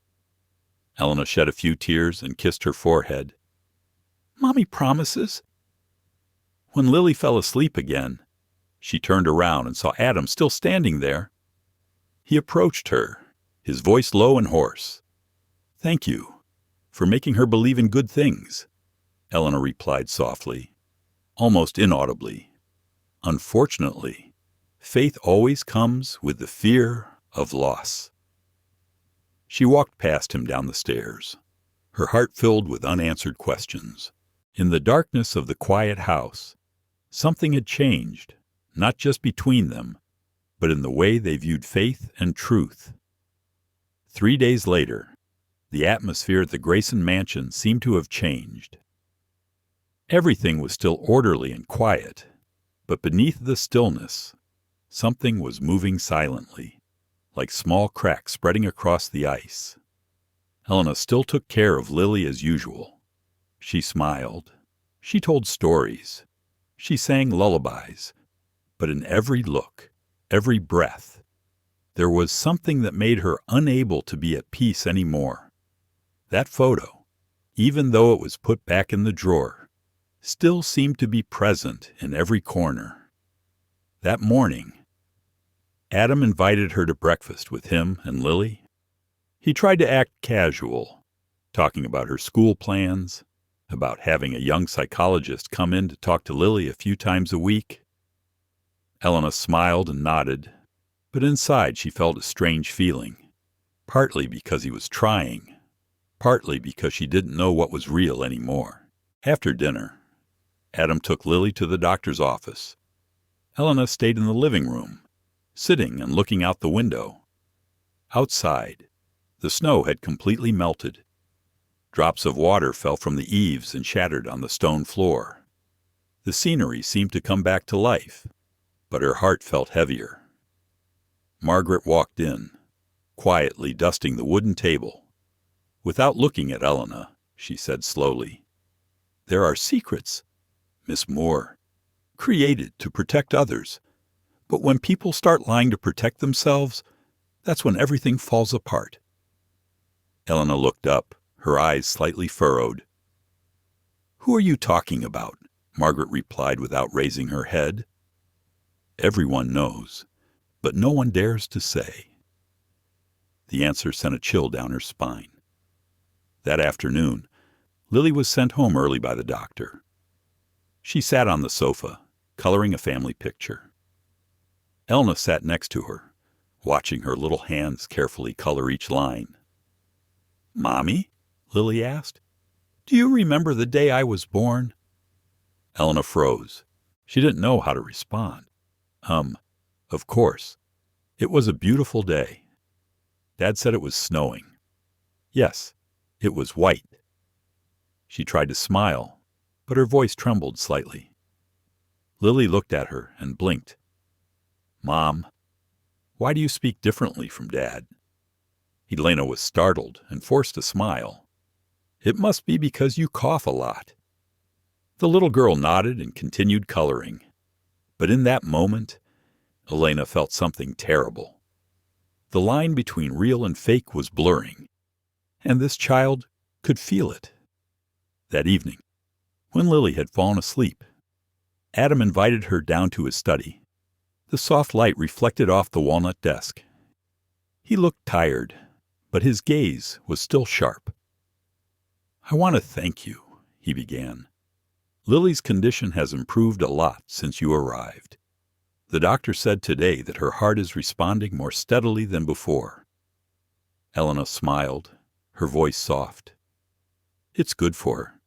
Elena shed a few tears and kissed her forehead. "Mommy promises." When Lily fell asleep again, she turned around and saw Adam still standing there. He approached her, his voice low and hoarse. "Thank you for making her believe in good things," Elena replied softly, almost inaudibly. "Unfortunately, faith always comes with the fear of loss." She walked past him down the stairs, her heart filled with unanswered questions. In the darkness of the quiet house, something had changed, not just between them, but in the way they viewed faith and truth. 3 days later, the atmosphere at the Grayson mansion seemed to have changed. Everything was still orderly and quiet, but beneath the stillness, something was moving silently, like small cracks spreading across the ice. Elena still took care of Lily as usual. She smiled. She told stories. She sang lullabies. But in every look, every breath, there was something that made her unable to be at peace anymore. That photo, even though it was put back in the drawer, still seemed to be present in every corner. That morning, Adam invited her to breakfast with him and Lily. He tried to act casual, talking about her school plans, about having a young psychologist come in to talk to Lily a few times a week. Elena smiled and nodded, but inside she felt a strange feeling, partly because he was trying, partly because she didn't know what was real anymore. After dinner, Adam took Lily to the doctor's office. Elena stayed in the living room, sitting and looking out the window. Outside, the snow had completely melted. Drops of water fell from the eaves and shattered on the stone floor. The scenery seemed to come back to life, but her heart felt heavier. Margaret walked in, quietly dusting the wooden table. Without looking at Elena, she said slowly, "There are secrets, Miss Moore, created to protect others. But when people start lying to protect themselves, that's when everything falls apart." Elena looked up, her eyes slightly furrowed. "Who are you talking about?" Margaret replied without raising her head. "Everyone knows, but no one dares to say." The answer sent a chill down her spine. That afternoon, Lily was sent home early by the doctor. She sat on the sofa, coloring a family picture. Elena sat next to her, watching her little hands carefully color each line. "Mommy," Lily asked, "do you remember the day I was born?" Elena froze. She didn't know how to respond. Of course. It was a beautiful day. Dad said it was snowing. Yes, it was white. She tried to smile, but her voice trembled slightly. Lily looked at her and blinked. "Mom, why do you speak differently from Dad?" Elena was startled and forced a smile. "It must be because you cough a lot." The little girl nodded and continued coloring. But in that moment, Elena felt something terrible. The line between real and fake was blurring, and this child could feel it. That evening, when Lily had fallen asleep, Adam invited her down to his study. The soft light reflected off the walnut desk. He looked tired, but his gaze was still sharp. "I want to thank you," he began. "Lily's condition has improved a lot since you arrived. The doctor said today that her heart is responding more steadily than before." Elena smiled, her voice soft. "It's good for her.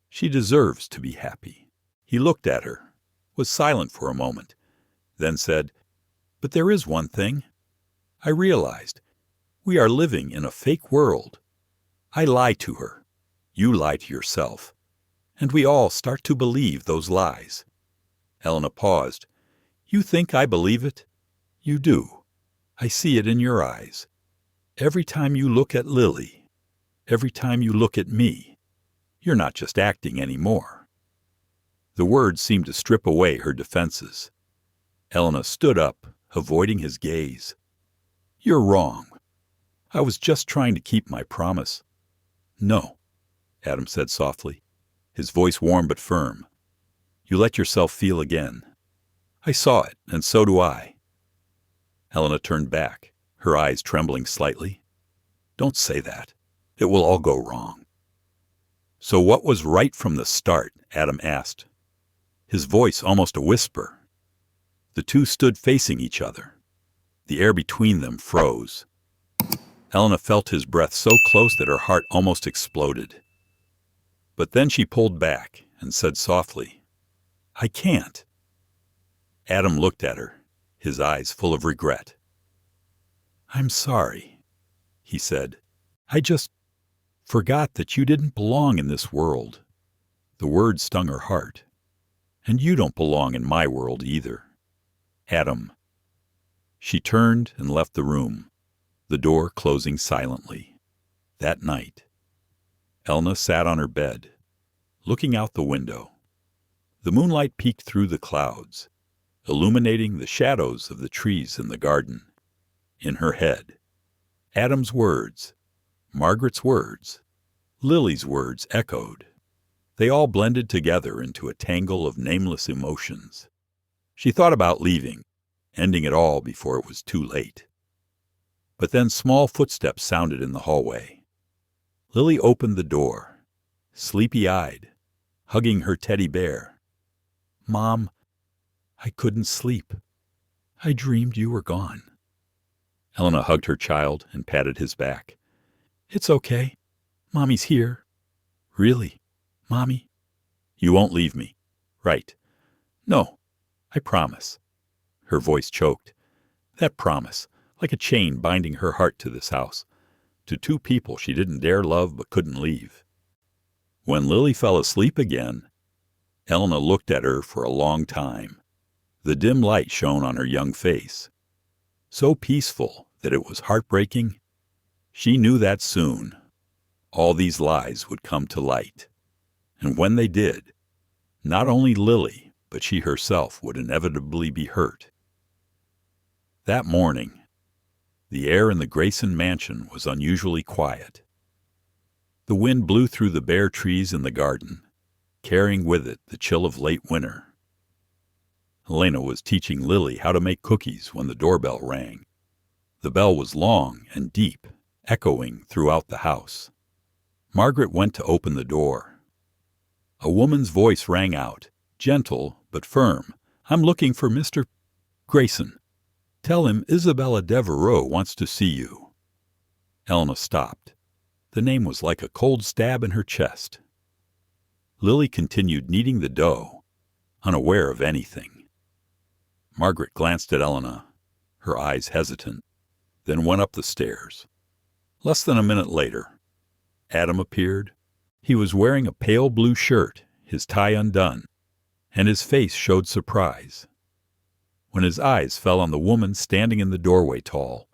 She deserves to be happy." He looked at her, was silent for a moment, then said, "But there is one thing. I realized we are living in a fake world. I lie to her. You lie to yourself. And we all start to believe those lies." Elena paused. "You think I believe it? You do. I see it in your eyes. Every time you look at Lily, every time you look at me, you're not just acting anymore." The words seemed to strip away her defenses. Elena stood up, avoiding his gaze. "You're wrong. I was just trying to keep my promise." "No," Adam said softly, his voice warm but firm. "You let yourself feel again. I saw it, and so do I." Elena turned back, her eyes trembling slightly. "Don't say that. It will all go wrong." "So what was right from the start?" Adam asked, his voice almost a whisper. The two stood facing each other. The air between them froze. Elena felt his breath so close that her heart almost exploded. But then she pulled back and said softly, "I can't." Adam looked at her, his eyes full of regret. "I'm sorry," he said. "I just forgot that you didn't belong in this world." The words stung her heart. "And you don't belong in my world either." "Adam." She turned and left the room, the door closing silently. That night, Elena sat on her bed, looking out the window. The moonlight peeked through the clouds, illuminating the shadows of the trees in the garden. In her head, Adam's words, Margaret's words, Lily's words echoed. They all blended together into a tangle of nameless emotions. She thought about leaving, ending it all before it was too late. But then small footsteps sounded in the hallway. Lily opened the door, sleepy-eyed, hugging her teddy bear. "Mom, I couldn't sleep. I dreamed you were gone." Elena hugged her child and patted his back. "It's okay. Mommy's here." "Really? Mommy?" "You won't leave me." "Right." "No, I promise." Her voice choked. That promise, like a chain binding her heart to this house, to two people she didn't dare love but couldn't leave. When Lily fell asleep again, Elena looked at her for a long time. The dim light shone on her young face. So peaceful that it was heartbreaking. She knew that soon all these lies would come to light. And when they did, not only Lily, but she herself would inevitably be hurt. That morning, the air in the Grayson mansion was unusually quiet. The wind blew through the bare trees in the garden, carrying with it the chill of late winter. Elena was teaching Lily how to make cookies when the doorbell rang. The bell was long and deep, echoing throughout the house. Margaret went to open the door. A woman's voice rang out, gentle but firm. "I'm looking for Mr. Grayson. Tell him Isabella Devereaux wants to see you." Elena stopped. The name was like a cold stab in her chest. Lily continued kneading the dough, unaware of anything. Margaret glanced at Elena, her eyes hesitant, then went up the stairs. Less than a minute later, Adam appeared. He was wearing a pale blue shirt, his tie undone, and his face showed surprise. When his eyes fell on the woman standing in the doorway, tall,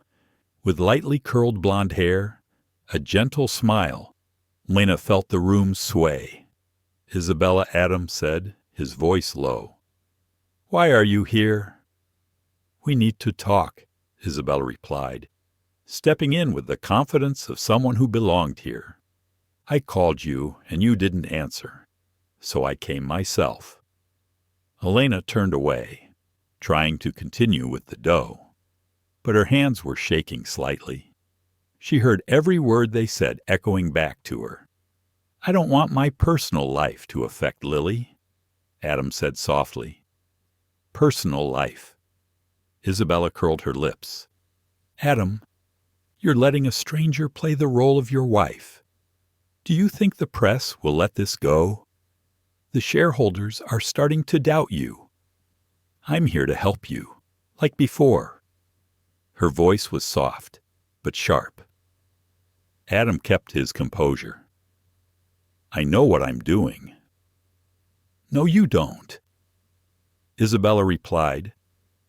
with lightly curled blonde hair, a gentle smile, Lena felt the room sway. "Isabella," Adam said, his voice low. "Why are you here?" "We need to talk," Isabella replied, stepping in with the confidence of someone who belonged here. "I called you, and you didn't answer, so I came myself." Elena turned away, trying to continue with the dough, but her hands were shaking slightly. She heard every word they said echoing back to her. "I don't want my personal life to affect Lily," Adam said softly. "Personal life." Isabella curled her lips. "Adam, you're letting a stranger play the role of your wife. Do you think the press will let this go? The shareholders are starting to doubt you. I'm here to help you, like before." Her voice was soft, but sharp. Adam kept his composure. "I know what I'm doing." "No, you don't," Isabella replied,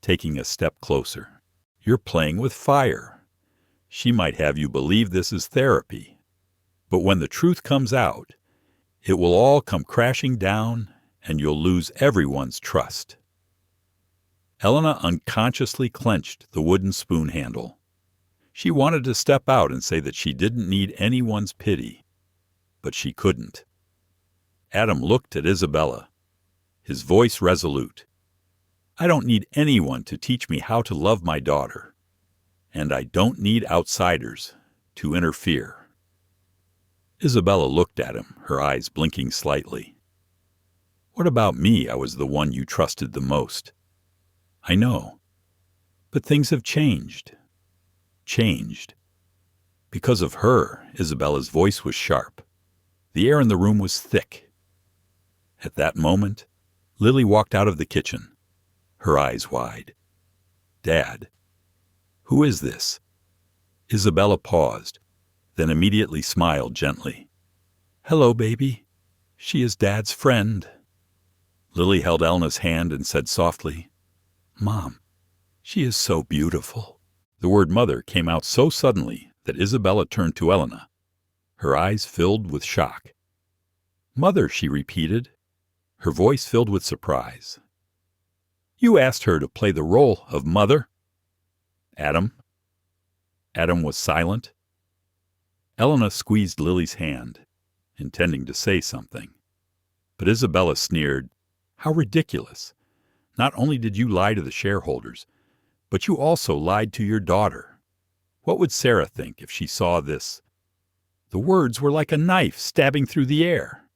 taking a step closer. "You're playing with fire. She might have you believe this is therapy. But when the truth comes out, it will all come crashing down, and you'll lose everyone's trust." Elena unconsciously clenched the wooden spoon handle. She wanted to step out and say that she didn't need anyone's pity, but she couldn't. Adam looked at Isabella, his voice resolute. "I don't need anyone to teach me how to love my daughter, and I don't need outsiders to interfere." Isabella looked at him, her eyes blinking slightly. "What about me? I was the one you trusted the most." "I know, but things have changed." "Changed?" "Because of her." Isabella's voice was sharp. The air in the room was thick. At that moment, Lily walked out of the kitchen, her eyes wide. "Dad, who is this?" Isabella paused, then immediately smiled gently. "Hello, baby. She is Dad's friend." Lily held Elena's hand and said softly, "Mom, she is so beautiful." The word mother came out so suddenly that Isabella turned to Elena, her eyes filled with shock. "Mother," she repeated, her voice filled with surprise. "You asked her to play the role of mother?" "Adam?" Adam was silent. Elena squeezed Lily's hand, intending to say something. But Isabella sneered, "How ridiculous! Not only did you lie to the shareholders, but you also lied to your daughter. What would Sarah think if she saw this?" The words were like a knife stabbing through the air.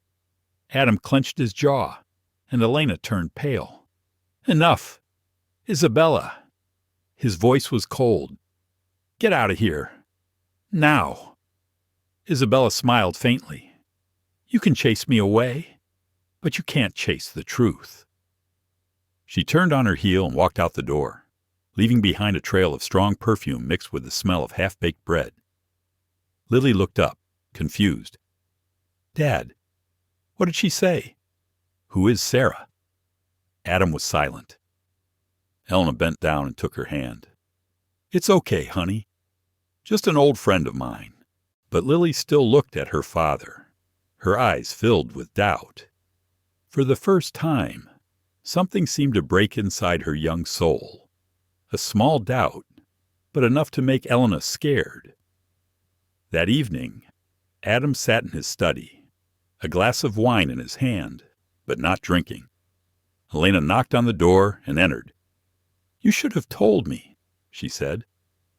Adam clenched his jaw, and Elena turned pale. "Enough! Isabella!" His voice was cold. "Get out of here. Now!" Isabella smiled faintly. "You can chase me away, but you can't chase the truth." She turned on her heel and walked out the door, leaving behind a trail of strong perfume mixed with the smell of half-baked bread. Lily looked up, confused. "Dad, what did she say? Who is Sarah?" Adam was silent. Elena bent down and took her hand. "It's okay, honey. Just an old friend of mine." But Lily still looked at her father, her eyes filled with doubt. For the first time, something seemed to break inside her young soul. A small doubt, but enough to make Elena scared. That evening, Adam sat in his study, a glass of wine in his hand, but not drinking. Elena knocked on the door and entered. "You should have told me," she said,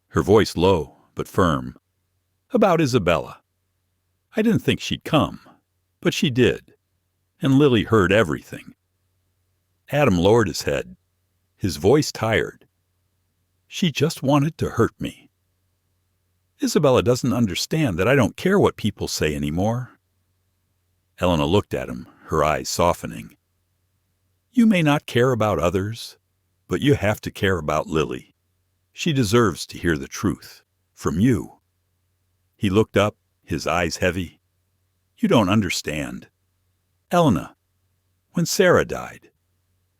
her voice low but firm, "about Isabella. I didn't think she'd come, but she did, and Lily heard everything." Adam lowered his head, his voice tired. She just wanted to hurt me. Isabella doesn't understand that I don't care what people say anymore. Elena looked at him, her eyes softening. You may not care about others, but you have to care about Lily. She deserves to hear the truth, from you. He looked up, his eyes heavy. You don't understand. Elena, when Sarah died,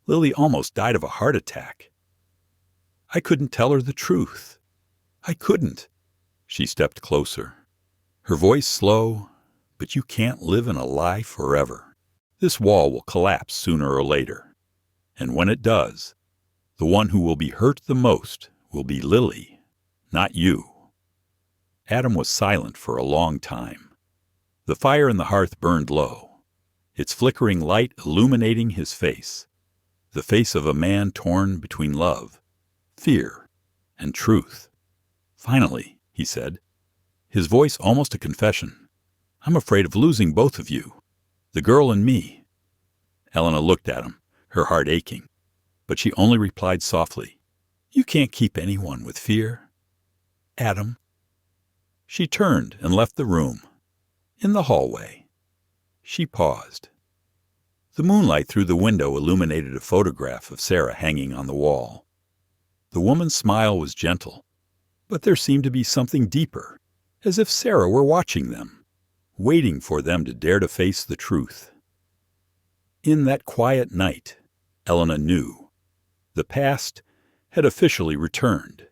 Lily almost died of a heart attack. I couldn't tell her the truth. I couldn't. She stepped closer, her voice slow, but you can't live in a lie forever. This wall will collapse sooner or later. And when it does, the one who will be hurt the most will be Lily, not you. Adam was silent for a long time. The fire in the hearth burned low, its flickering light illuminating his face, the face of a man torn between love, fear, and truth. Finally, he said, his voice almost a confession, I'm afraid of losing both of you, the girl and me. Elena looked at him, her heart aching, but she only replied softly, You can't keep anyone with fear. Adam. She turned and left the room. In the hallway, she paused. The moonlight through the window illuminated a photograph of Sarah hanging on the wall. The woman's smile was gentle, but there seemed to be something deeper, as if Sarah were watching them, waiting for them to dare to face the truth. In that quiet night, Elena knew. The past had officially returned,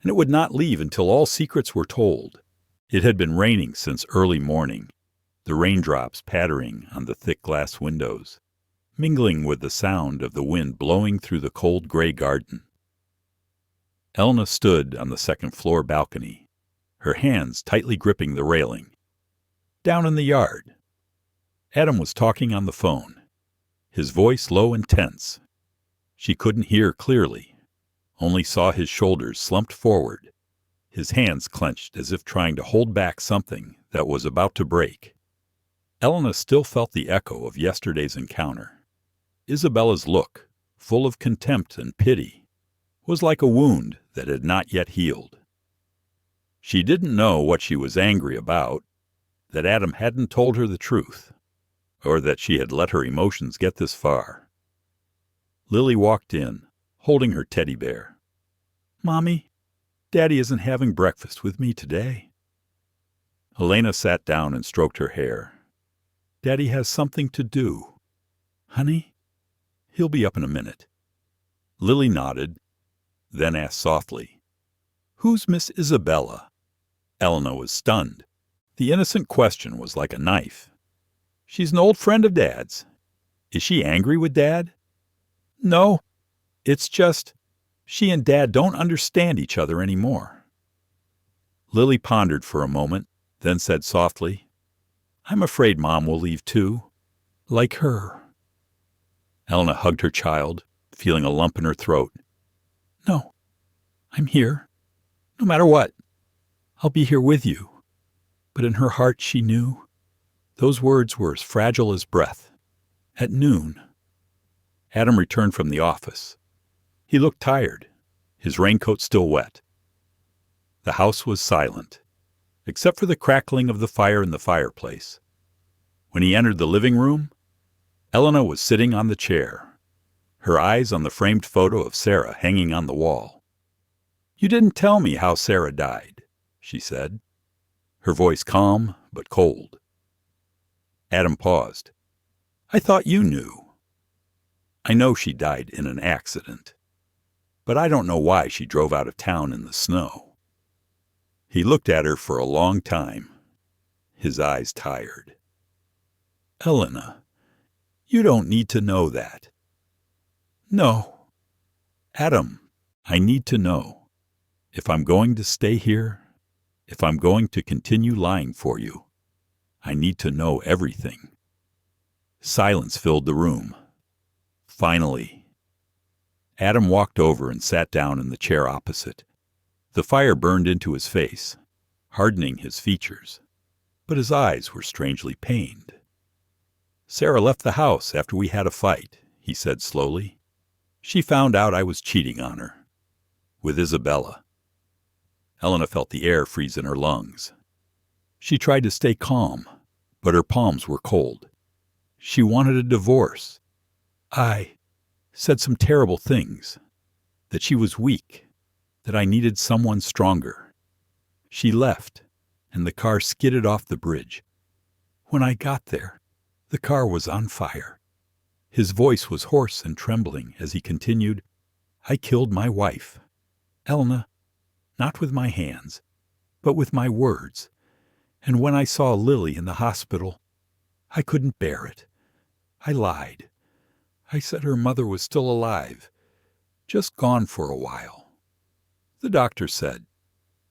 and it would not leave until all secrets were told. It had been raining since early morning, the raindrops pattering on the thick glass windows, mingling with the sound of the wind blowing through the cold gray garden. Elena stood on the second-floor balcony, her hands tightly gripping the railing. Down in the yard, Adam was talking on the phone, his voice low and tense. She couldn't hear clearly, only saw his shoulders slumped forward, his hands clenched as if trying to hold back something that was about to break. Elena still felt the echo of yesterday's encounter. Isabella's look, full of contempt and pity, was like a wound that had not yet healed. She didn't know what she was angry about, that Adam hadn't told her the truth, or that she had let her emotions get this far. Lily walked in, holding her teddy bear. Mommy, Daddy isn't having breakfast with me today. Elena sat down and stroked her hair. Daddy has something to do. Honey, he'll be up in a minute. Lily nodded, then asked softly, Who's Miss Isabella? Elena was stunned. The innocent question was like a knife. She's an old friend of Dad's. Is she angry with Dad? No, it's just she and Dad don't understand each other anymore. Lily pondered for a moment, then said softly, I'm afraid Mom will leave too, like her. Elena hugged her child, feeling a lump in her throat. No, I'm here, no matter what. I'll be here with you. But in her heart she knew those words were as fragile as breath. At noon, Adam returned from the office. He looked tired, his raincoat still wet. The house was silent, except for the crackling of the fire in the fireplace. When he entered the living room, Elena was sitting on the chair, her eyes on the framed photo of Sarah hanging on the wall. You didn't tell me how Sarah died, she said, her voice calm but cold. Adam paused. I thought you knew. I know she died in an accident, but I don't know why she drove out of town in the snow. He looked at her for a long time, his eyes tired. Elena, you don't need to know that. No. Adam, I need to know. If I'm going to stay here, if I'm going to continue lying for you, I need to know everything. Silence filled the room. Finally, Adam walked over and sat down in the chair opposite. The fire burned into his face, hardening his features, but his eyes were strangely pained. Sarah left the house after we had a fight, he said slowly. She found out I was cheating on her. With Isabella. Elena felt the air freeze in her lungs. She tried to stay calm, but her palms were cold. She wanted a divorce. I said some terrible things, that she was weak, that I needed someone stronger. She left, and the car skidded off the bridge. When I got there, the car was on fire. His voice was hoarse and trembling as he continued, I killed my wife. Elena, not with my hands, but with my words. And when I saw Lily in the hospital, I couldn't bear it. I lied. I said her mother was still alive, just gone for a while. The doctor said,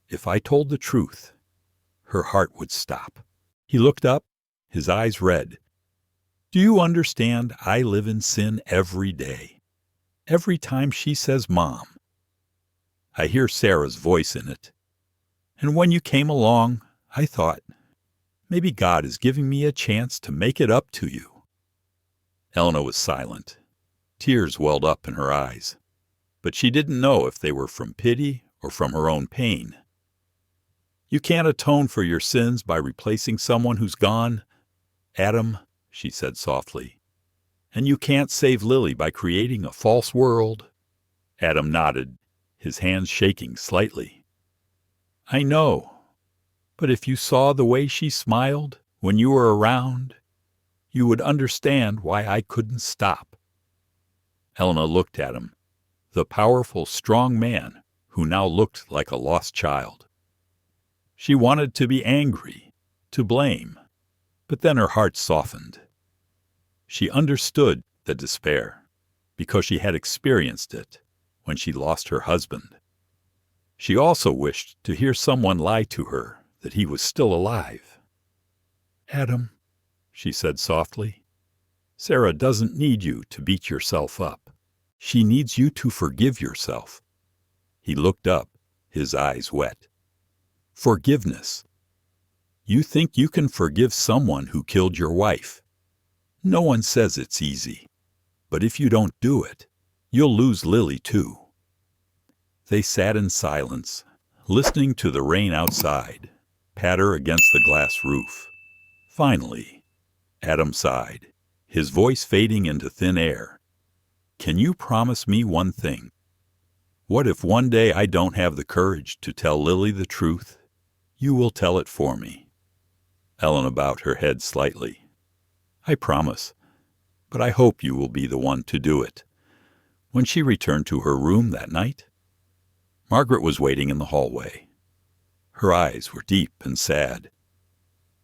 if I told the truth, her heart would stop. He looked up, his eyes red. Do you understand? I live in sin every day. Every time she says Mom, I hear Sarah's voice in it. And when you came along, I thought, maybe God is giving me a chance to make it up to you. Elena was silent. Tears welled up in her eyes, but she didn't know if they were from pity or from her own pain. You can't atone for your sins by replacing someone who's gone, Adam, she said softly. And you can't save Lily by creating a false world. Adam nodded, his hands shaking slightly. I know, but if you saw the way she smiled when you were around, you would understand why I couldn't stop. Elena looked at him, the powerful, strong man who now looked like a lost child. She wanted to be angry, to blame, but then her heart softened. She understood the despair because she had experienced it when she lost her husband. She also wished to hear someone lie to her that he was still alive. Adam, she said softly, Sarah doesn't need you to beat yourself up. She needs you to forgive yourself. He looked up, his eyes wet. Forgiveness. You think you can forgive someone who killed your wife. No one says it's easy, but if you don't do it, you'll lose Lily too. They sat in silence, listening to the rain outside patter against the glass roof. Finally, Adam sighed, his voice fading into thin air. Can you promise me one thing? What if one day I don't have the courage to tell Lily the truth? You will tell it for me. Elena bowed her head slightly. I promise, but I hope you will be the one to do it. When she returned to her room that night, Margaret was waiting in the hallway. Her eyes were deep and sad.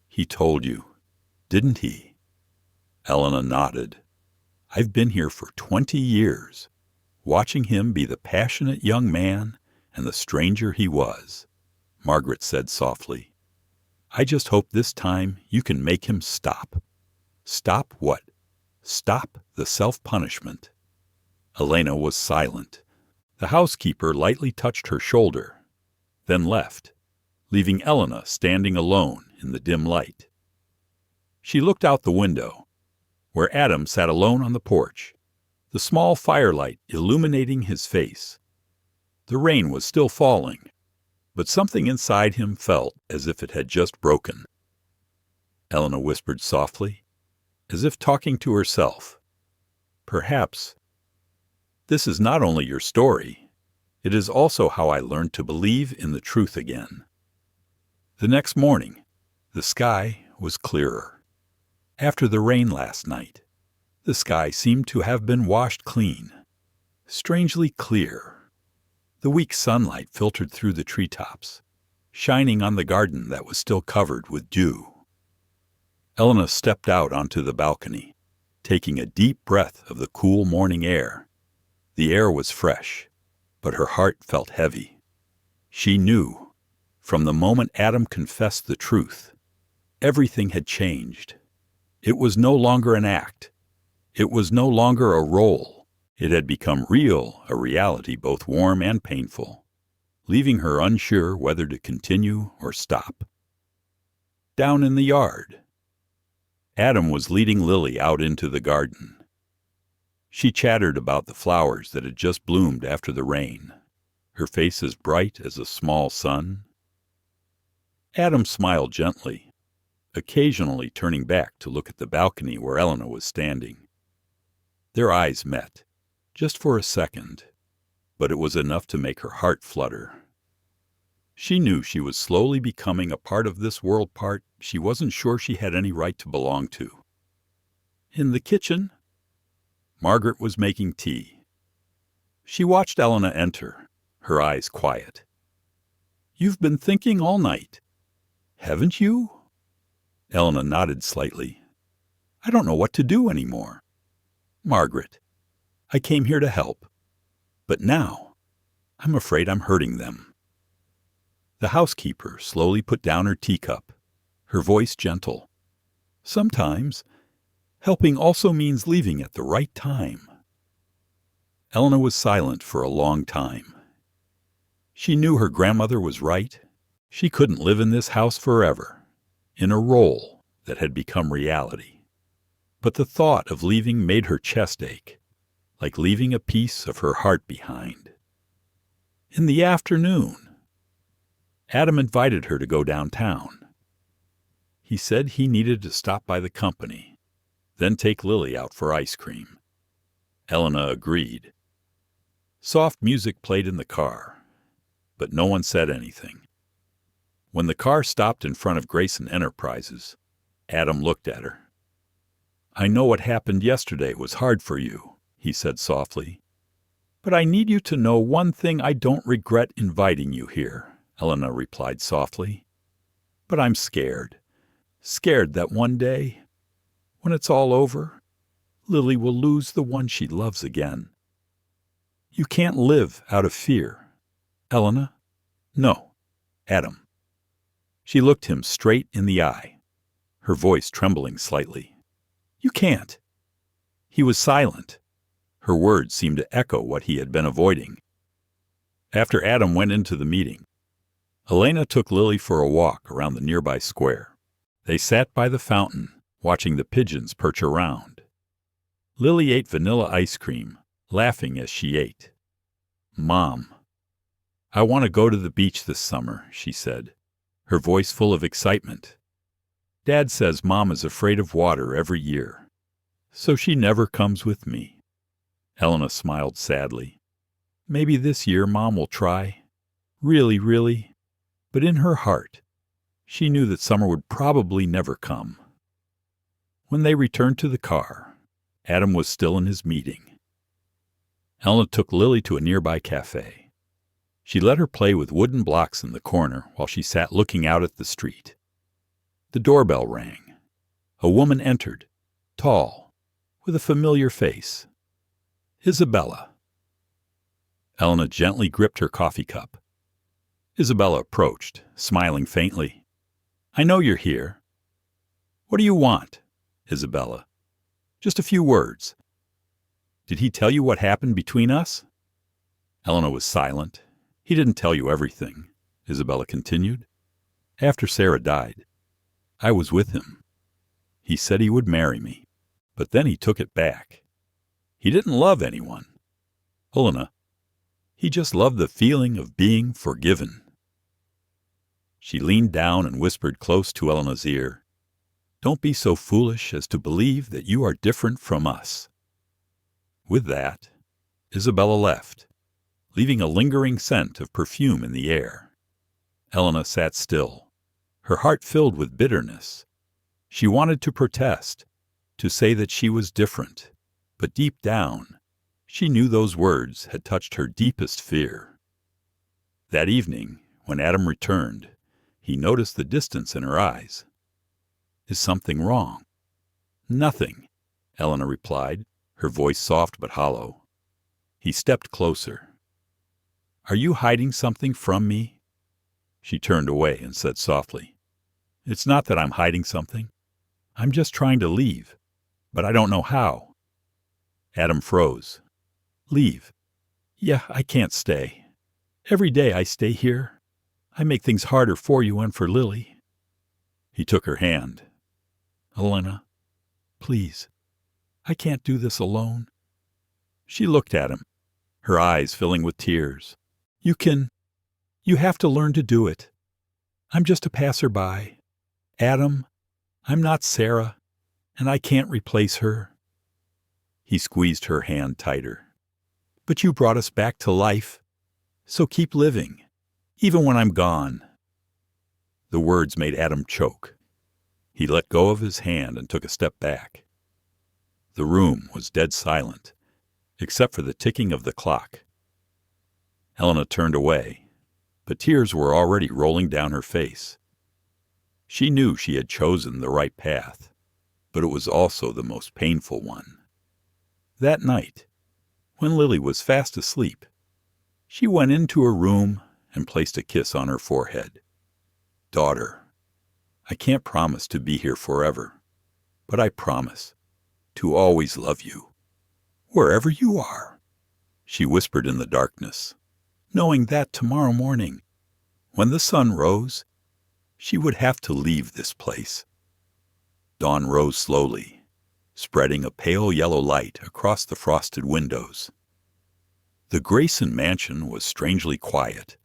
He told you, didn't he? Elena nodded. I've been here for 20 years, watching him be the passionate young man and the stranger he was. Margaret said softly, I just hope this time you can make him stop. Stop what? Stop the self-punishment. Elena was silent. The housekeeper lightly touched her shoulder, then left, leaving Elena standing alone in the dim light. She looked out the window, where Adam sat alone on the porch, the small firelight illuminating his face. The rain was still falling, but something inside him felt as if it had just broken. Elena whispered softly, as if talking to herself. Perhaps this is not only your story, it is also how I learned to believe in the truth again. The next morning, the sky was clearer. After the rain last night, the sky seemed to have been washed clean, strangely clear. The weak sunlight filtered through the treetops, shining on the garden that was still covered with dew. Elena stepped out onto the balcony, taking a deep breath of the cool morning air. The air was fresh, but her heart felt heavy. She knew, from the moment Adam confessed the truth, everything had changed. It was no longer an act. It was no longer a role. It had become real, a reality both warm and painful, leaving her unsure whether to continue or stop. Down in the yard, Adam was leading Lily out into the garden. She chattered about the flowers that had just bloomed after the rain, her face as bright as a small sun. Adam smiled gently, occasionally turning back to look at the balcony where Elena was standing. Their eyes met, just for a second, but it was enough to make her heart flutter. She knew she was slowly becoming a part of this world, part she wasn't sure she had any right to belong to. In the kitchen, Margaret was making tea. She watched Elena enter, her eyes quiet. "You've been thinking all night, haven't you?" Elena nodded slightly. "I don't know what to do anymore. Margaret, I came here to help, but now I'm afraid I'm hurting them." The housekeeper slowly put down her teacup, her voice gentle. "Sometimes helping also means leaving at the right time." Elena was silent for a long time. She knew her grandmother was right. She couldn't live in this house forever, in a role that had become reality. But the thought of leaving made her chest ache, like leaving a piece of her heart behind. In the afternoon, Adam invited her to go downtown. He said he needed to stop by the company, then take Lily out for ice cream. Elena agreed. Soft music played in the car, but no one said anything. When the car stopped in front of Grayson Enterprises, Adam looked at her. "I know what happened yesterday was hard for you," he said softly. "But I need you to know one thing: I don't regret inviting you here," Elena replied softly. "But I'm scared that one day, when it's all over, Lily will lose the one she loves again. You can't live out of fear, Elena." "No, Adam." She looked him straight in the eye, her voice trembling slightly. "You can't." He was silent. Her words seemed to echo what he had been avoiding. After Adam went into the meeting, Elena took Lily for a walk around the nearby square. They sat by the fountain, watching the pigeons perch around. Lily ate vanilla ice cream, laughing as she ate. "Mom, I want to go to the beach this summer," she said, her voice full of excitement. "Dad says Mom is afraid of water every year, so she never comes with me." Elena smiled sadly. "Maybe this year Mom will try. Really. But in her heart, she knew that summer would probably never come." When they returned to the car, Adam was still in his meeting. Elena took Lily to a nearby cafe. She let her play with wooden blocks in the corner while she sat looking out at the street. The doorbell rang. A woman entered, tall, with a familiar face. "Isabella." Elena gently gripped her coffee cup. Isabella approached, smiling faintly. "I know you're here." "What do you want?" "Isabella, just a few words." "Did he tell you what happened between us?" Elena was silent. "He didn't tell you everything," Isabella continued. "After Sarah died, I was with him. He said he would marry me, but then he took it back. He didn't love anyone, Elena. He just loved the feeling of being forgiven." She leaned down and whispered close to Elena's ear, "Don't be so foolish as to believe that you are different from us." With that, Isabella left, leaving a lingering scent of perfume in the air. Elena sat still, her heart filled with bitterness. She wanted to protest, to say that she was different, but deep down, she knew those words had touched her deepest fear. That evening, when Adam returned, he noticed the distance in her eyes. "Is something wrong?" "Nothing," Elena replied, her voice soft but hollow. He stepped closer. "Are you hiding something from me?" She turned away and said softly, "It's not that I'm hiding something. I'm just trying to leave, but I don't know how." Adam froze. "Leave? Yeah, I can't stay. Every day I stay here, I make things harder for you and for Lily." He took her hand. "Elena, please, I can't do this alone. She looked at him, her eyes filling with tears. You have to learn to do it. I'm just a passerby. Adam, I'm not Sarah, and I can't replace her. He squeezed her hand tighter. But you brought us back to life, so keep living, even when I'm gone. The words made Adam choke. He let go of his hand and took a step back. The room was dead silent, except for the ticking of the clock. Elena turned away, but tears were already rolling down her face. She knew she had chosen the right path, but it was also the most painful one. That night, when Lily was fast asleep, she went into her room and placed a kiss on her forehead. Daughter, I can't promise to be here forever, but I promise to always love you, wherever you are, she whispered in the darkness, knowing that tomorrow morning, when the sun rose, she would have to leave this place. Dawn rose slowly, spreading a pale yellow light across the frosted windows. The Grayson mansion was strangely quiet,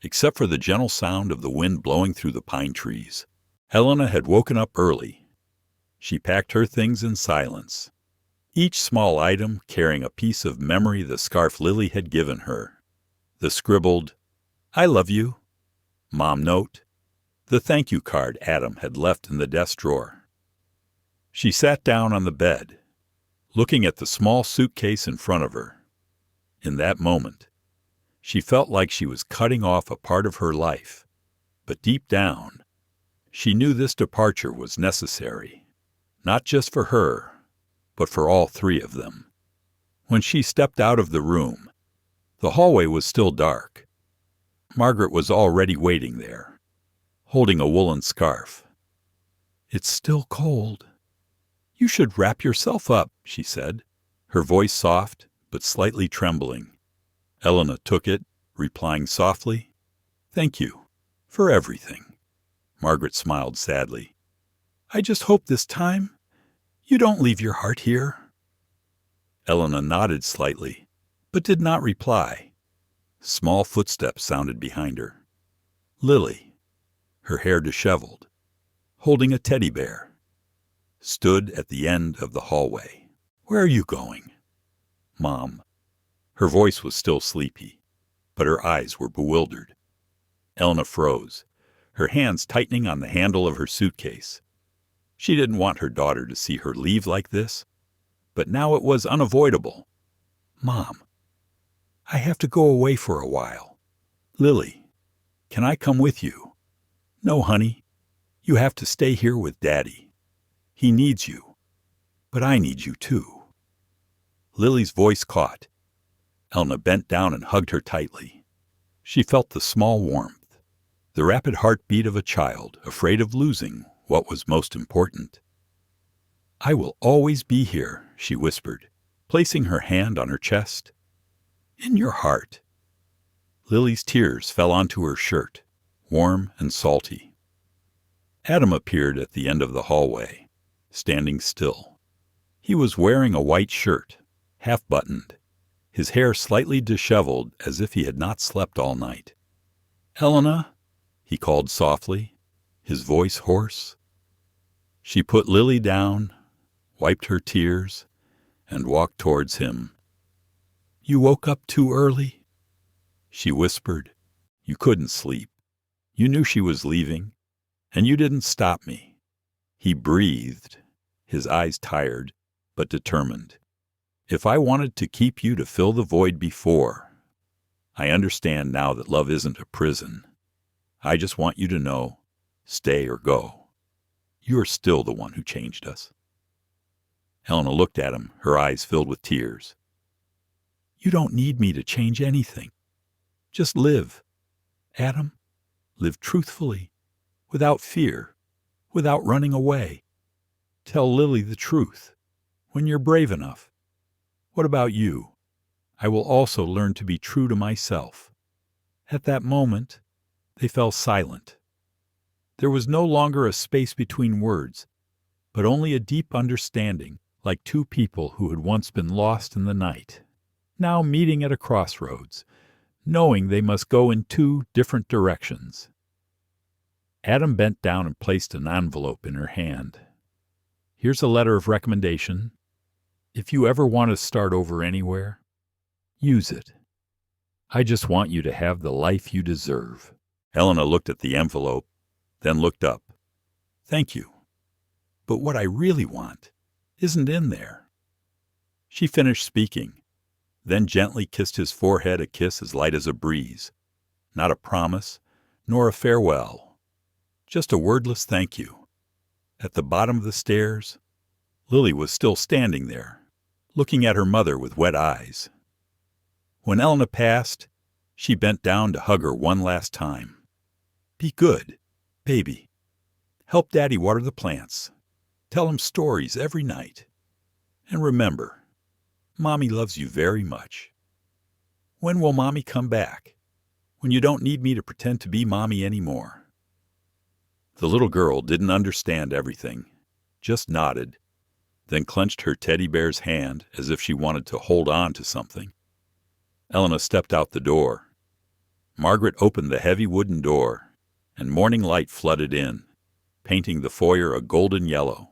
except for the gentle sound of the wind blowing through the pine trees. Elena had woken up early. She packed her things in silence, each small item carrying a piece of memory the scarf Lily had given her. The scribbled, "I love you," mom note, the thank you card Adam had left in the desk drawer. She sat down on the bed, looking at the small suitcase in front of her. In that moment, she felt like she was cutting off a part of her life, but deep down, she knew this departure was necessary, not just for her, but for all three of them. When she stepped out of the room, the hallway was still dark. Margaret was already waiting there, holding a woolen scarf. "It's still cold. You should wrap yourself up," she said, her voice soft but slightly trembling. Elena took it, replying softly, "Thank you for everything." Margaret smiled sadly. "I just hope this time you don't leave your heart here." Elena nodded slightly, but did not reply. Small footsteps sounded behind her. Lily, her hair disheveled, holding a teddy bear, stood at the end of the hallway. "Where are you going?" "Mom." Her voice was still sleepy, but her eyes were bewildered. Elena froze, her hands tightening on the handle of her suitcase. She didn't want her daughter to see her leave like this, but now it was unavoidable. "Mom, I have to go away for a while." "Lily, can I come with you?" "No, honey. You have to stay here with Daddy. He needs you, but I need you too." Lily's voice caught. Elena bent down and hugged her tightly. She felt the small warmth, the rapid heartbeat of a child afraid of losing what was most important. "I will always be here," she whispered, placing her hand on her chest. "In your heart." Lily's tears fell onto her shirt, warm and salty. Adam appeared at the end of the hallway, standing still. He was wearing a white shirt, half-buttoned, his hair slightly disheveled as if he had not slept all night. "Elena," he called softly, his voice hoarse. She put Lily down, wiped her tears, and walked towards him. "You woke up too early?" she whispered. "You couldn't sleep. You knew she was leaving, and you didn't stop me." He breathed, his eyes tired but determined. "If I wanted to keep you to fill the void before, I understand now that love isn't a prison. I just want you to know, stay or go. You are still the one who changed us." Elena looked at him, her eyes filled with tears. "You don't need me to change anything. Just live. Adam, live truthfully, without fear, without running away. Tell Lily the truth, when you're brave enough. What about you? I will also learn to be true to myself." At that moment, they fell silent. There was no longer a space between words, but only a deep understanding, like two people who had once been lost in the night. now meeting at a crossroads, knowing they must go in two different directions. Adam bent down and placed an envelope in her hand. Here's a letter of recommendation. If you ever want to start over anywhere, use it. I just want you to have the life you deserve. Elena looked at the envelope, then looked up. Thank you. But what I really want isn't in there. She finished speaking, then gently kissed his forehead, a kiss as light as a breeze. Not a promise, nor a farewell. Just a wordless thank you. At the bottom of the stairs, Lily was still standing there, looking at her mother with wet eyes. When Elena passed, she bent down to hug her one last time. Be good, baby. Help Daddy water the plants. Tell him stories every night. And remember, Mommy loves you very much. When will Mommy come back? When you don't need me to pretend to be Mommy anymore? The little girl didn't understand everything, just nodded, then clenched her teddy bear's hand as if she wanted to hold on to something. Elena stepped out the door. Margaret opened the heavy wooden door, and morning light flooded in, painting the foyer a golden yellow.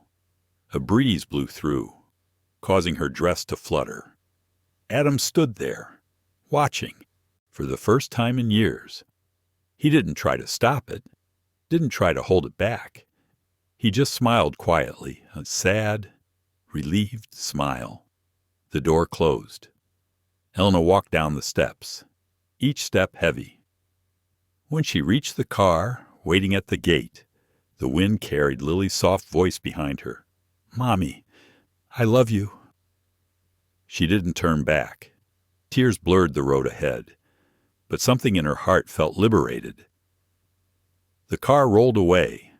A breeze blew through, causing her dress to flutter. Adam stood there, watching, for the first time in years. He didn't try to stop it, didn't try to hold it back. He just smiled quietly, a sad, relieved smile. The door closed. Elena walked down the steps, each step heavy. When she reached the car, waiting at the gate, the wind carried Lily's soft voice behind her. Mommy, I love you. She didn't turn back. Tears blurred the road ahead, but something in her heart felt liberated. The car rolled away,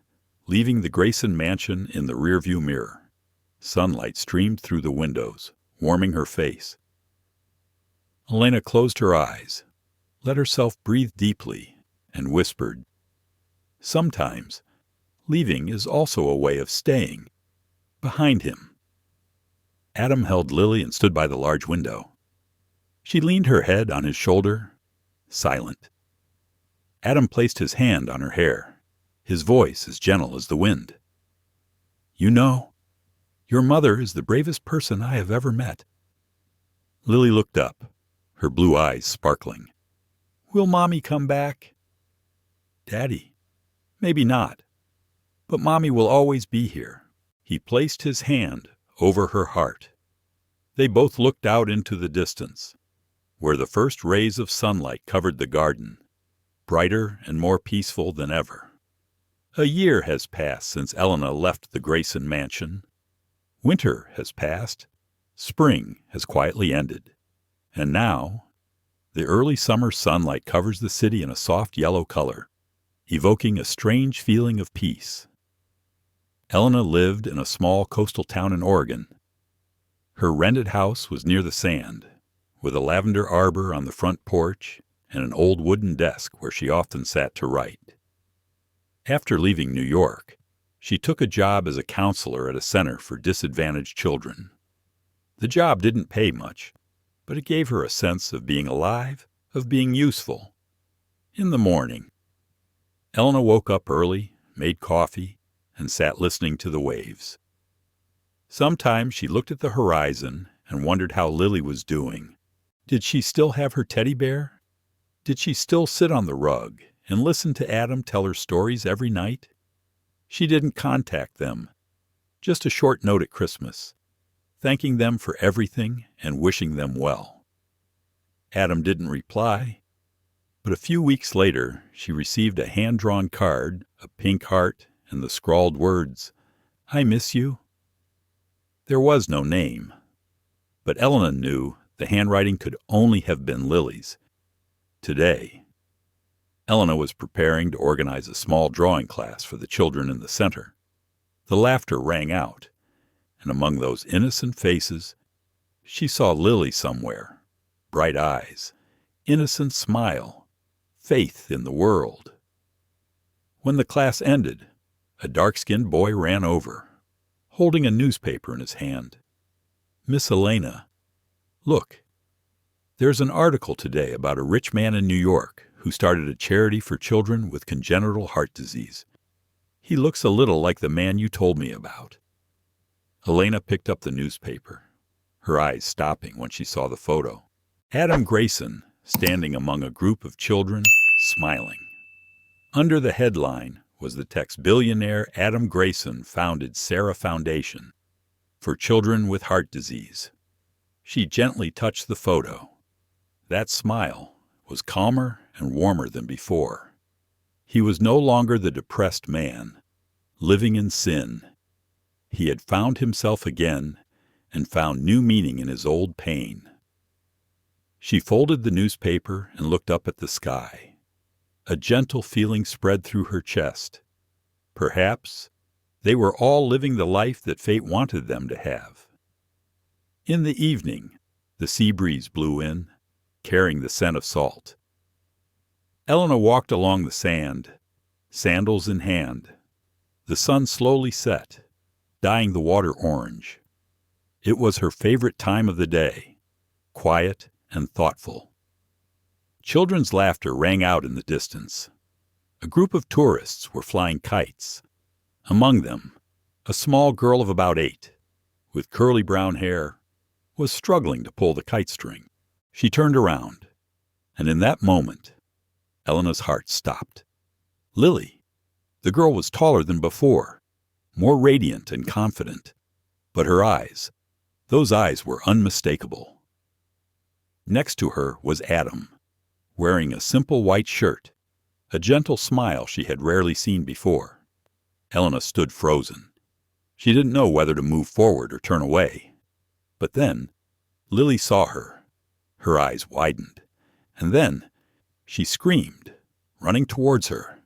leaving the Grayson mansion in the rearview mirror. Sunlight streamed through the windows, warming her face. Elena closed her eyes, let herself breathe deeply, and whispered, Sometimes, leaving is also a way of staying. Behind him. Adam held Lily and stood by the large window. She leaned her head on his shoulder, silent. Adam placed his hand on her hair, his voice as gentle as the wind. You know, your mother is the bravest person I have ever met. Lily looked up, her blue eyes sparkling. Will Mommy come back? Daddy, maybe not, but Mommy will always be here. He placed his hand over her heart. They both looked out into the distance, where the first rays of sunlight covered the garden, brighter and more peaceful than ever. A year has passed since Elena left the Grayson mansion. Winter has passed. Spring has quietly ended. And now, the early summer sunlight covers the city in a soft yellow color, evoking a strange feeling of peace. Elena lived in a small coastal town in Oregon. Her rented house was near the sand, with a lavender arbor on the front porch and an old wooden desk where she often sat to write. After leaving New York, she took a job as a counselor at a center for disadvantaged children. The job didn't pay much, but it gave her a sense of being alive, of being useful. In the morning, Elena woke up early, made coffee, and sat listening to the waves. Sometimes she looked at the horizon and wondered how Lily was doing. Did she still have her teddy bear? Did she still sit on the rug and listen to Adam tell her stories every night? She didn't contact them, just a short note at Christmas, thanking them for everything and wishing them well. Adam didn't reply, but a few weeks later she received a hand-drawn card, a pink heart, and the scrawled words, I miss you. There was no name, but Elena knew the handwriting could only have been Lily's. Today, Elena was preparing to organize a small drawing class for the children in the center. The laughter rang out, and among those innocent faces, she saw Lily somewhere, bright eyes, innocent smile, faith in the world. When the class ended, a dark-skinned boy ran over, holding a newspaper in his hand. Miss Elena, look, There's an article today about a rich man in New York who started a charity for children with congenital heart disease. He looks a little like the man you told me about." Elena picked up the newspaper, her eyes stopping when she saw the photo. Adam Grayson standing among a group of children, smiling. Under the headline was the text, "Billionaire Adam Grayson founded Sarah Foundation for children with heart disease." She gently touched the photo. That smile was calmer and warmer than before. He was no longer the depressed man, living in sin. He had found himself again and found new meaning in his old pain. She folded the newspaper and looked up at the sky. A gentle feeling spread through her chest. Perhaps they were all living the life that fate wanted them to have. In the evening, the sea breeze blew in, carrying the scent of salt. Elena walked along the sand, sandals in hand. The sun slowly set, dyeing the water orange. It was her favorite time of the day, quiet and thoughtful. Children's laughter rang out in the distance. A group of tourists were flying kites. Among them, a small girl of about 8, with curly brown hair, was struggling to pull the kite string. She turned around, and in that moment, Elena's heart stopped. Lily. The girl was taller than before, more radiant and confident, but her eyes, those eyes were unmistakable. Next to her was Adam, wearing a simple white shirt, a gentle smile she had rarely seen before. Elena stood frozen. She didn't know whether to move forward or turn away. But then, Lily saw her. Her eyes widened, and then she screamed, running towards her.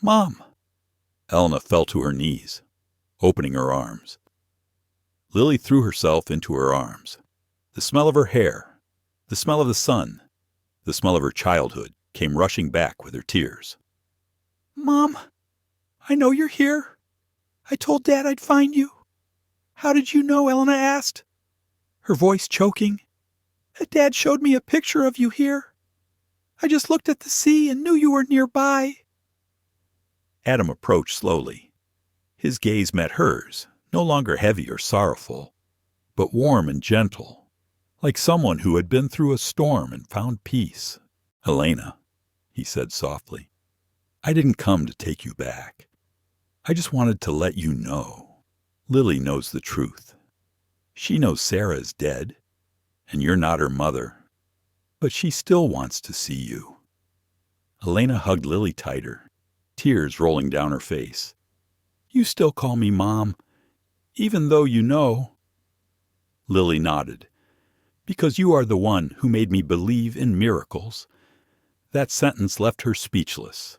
"Mom!" Elena fell to her knees, opening her arms. Lily threw herself into her arms. The smell of her hair, the smell of the sun, the smell of her childhood came rushing back with her tears. "Mom, I know you're here. I told Dad I'd find you." "How did you know?" Elena asked, her voice choking. "Dad showed me a picture of you here. I just looked at the sea and knew you were nearby." Adam approached slowly. His gaze met hers, no longer heavy or sorrowful, but warm and gentle, like someone who had been through a storm and found peace. "Elena," he said softly, "I didn't come to take you back. I just wanted to let you know. Lily knows the truth. She knows Sarah is dead, and you're not her mother, but she still wants to see you." Elena hugged Lily tighter, tears rolling down her face. "You still call me Mom, even though you know." Lily nodded. "Because you are the one who made me believe in miracles." That sentence left her speechless.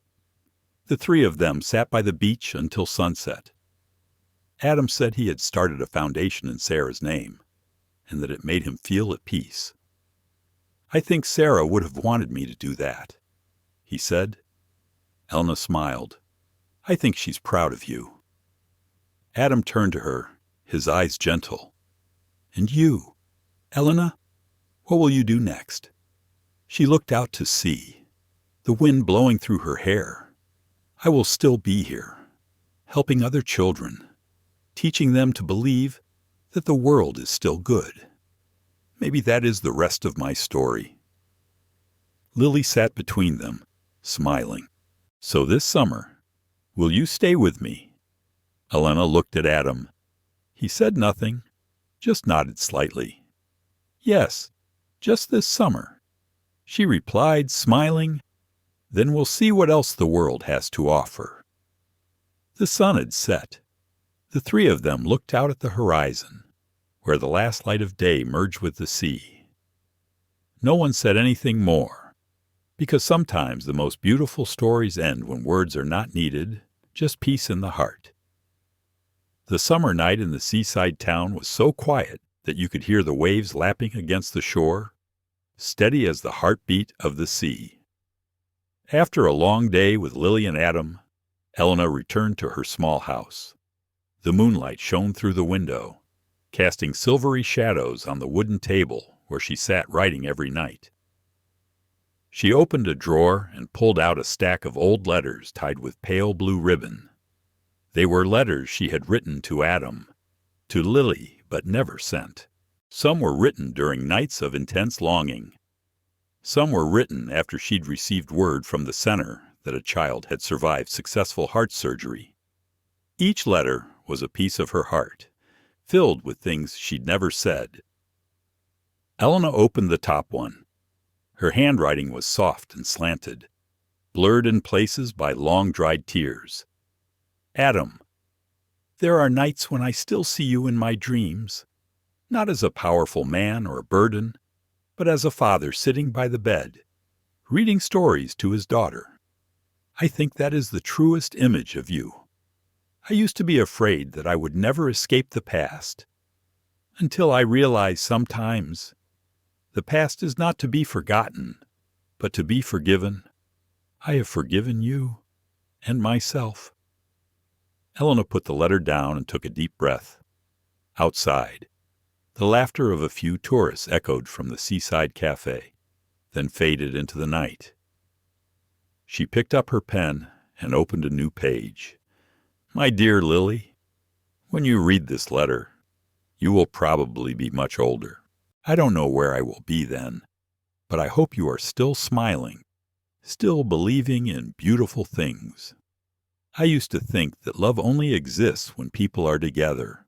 The three of them sat by the beach until sunset. Adam said he had started a foundation in Sarah's name, and that it made him feel at peace. "I think Sarah would have wanted me to do that," he said. Elena smiled. "I think she's proud of you." Adam turned to her, his eyes gentle. "And you, Elena, what will you do next?" She looked out to sea, the wind blowing through her hair. "I will still be here, helping other children, teaching them to believe that the world is still good. Maybe that is the rest of my story." Lily sat between them, smiling. "So this summer, will you stay with me?" Elena looked at Adam. He said nothing, just nodded slightly. "Yes, just this summer," she replied, smiling. "Then we'll see what else the world has to offer." The sun had set. The three of them looked out at the horizon, where the last light of day merged with the sea. No one said anything more, because sometimes the most beautiful stories end when words are not needed, just peace in the heart. The summer night in the seaside town was so quiet that you could hear the waves lapping against the shore, steady as the heartbeat of the sea. After a long day with Lily and Adam, Elena returned to her small house. The moonlight shone through the window, casting silvery shadows on the wooden table where she sat writing every night. She opened a drawer and pulled out a stack of old letters tied with pale blue ribbon. They were letters she had written to Adam, to Lily, but never sent. Some were written during nights of intense longing. Some were written after she'd received word from the center that a child had survived successful heart surgery. Each letter was a piece of her heart, filled with things she'd never said. Elena opened the top one. Her handwriting was soft and slanted, blurred in places by long-dried tears. Adam, there are nights when I still see you in my dreams, not as a powerful man or a burden, but as a father sitting by the bed, reading stories to his daughter. I think that is the truest image of you. I used to be afraid that I would never escape the past, until I realized sometimes the past is not to be forgotten, but to be forgiven. I have forgiven you and myself. Elena put the letter down and took a deep breath. Outside, the laughter of a few tourists echoed from the seaside cafe, then faded into the night. She picked up her pen and opened a new page. My dear Lily, when you read this letter, you will probably be much older. I don't know where I will be then, but I hope you are still smiling, still believing in beautiful things. I used to think that love only exists when people are together.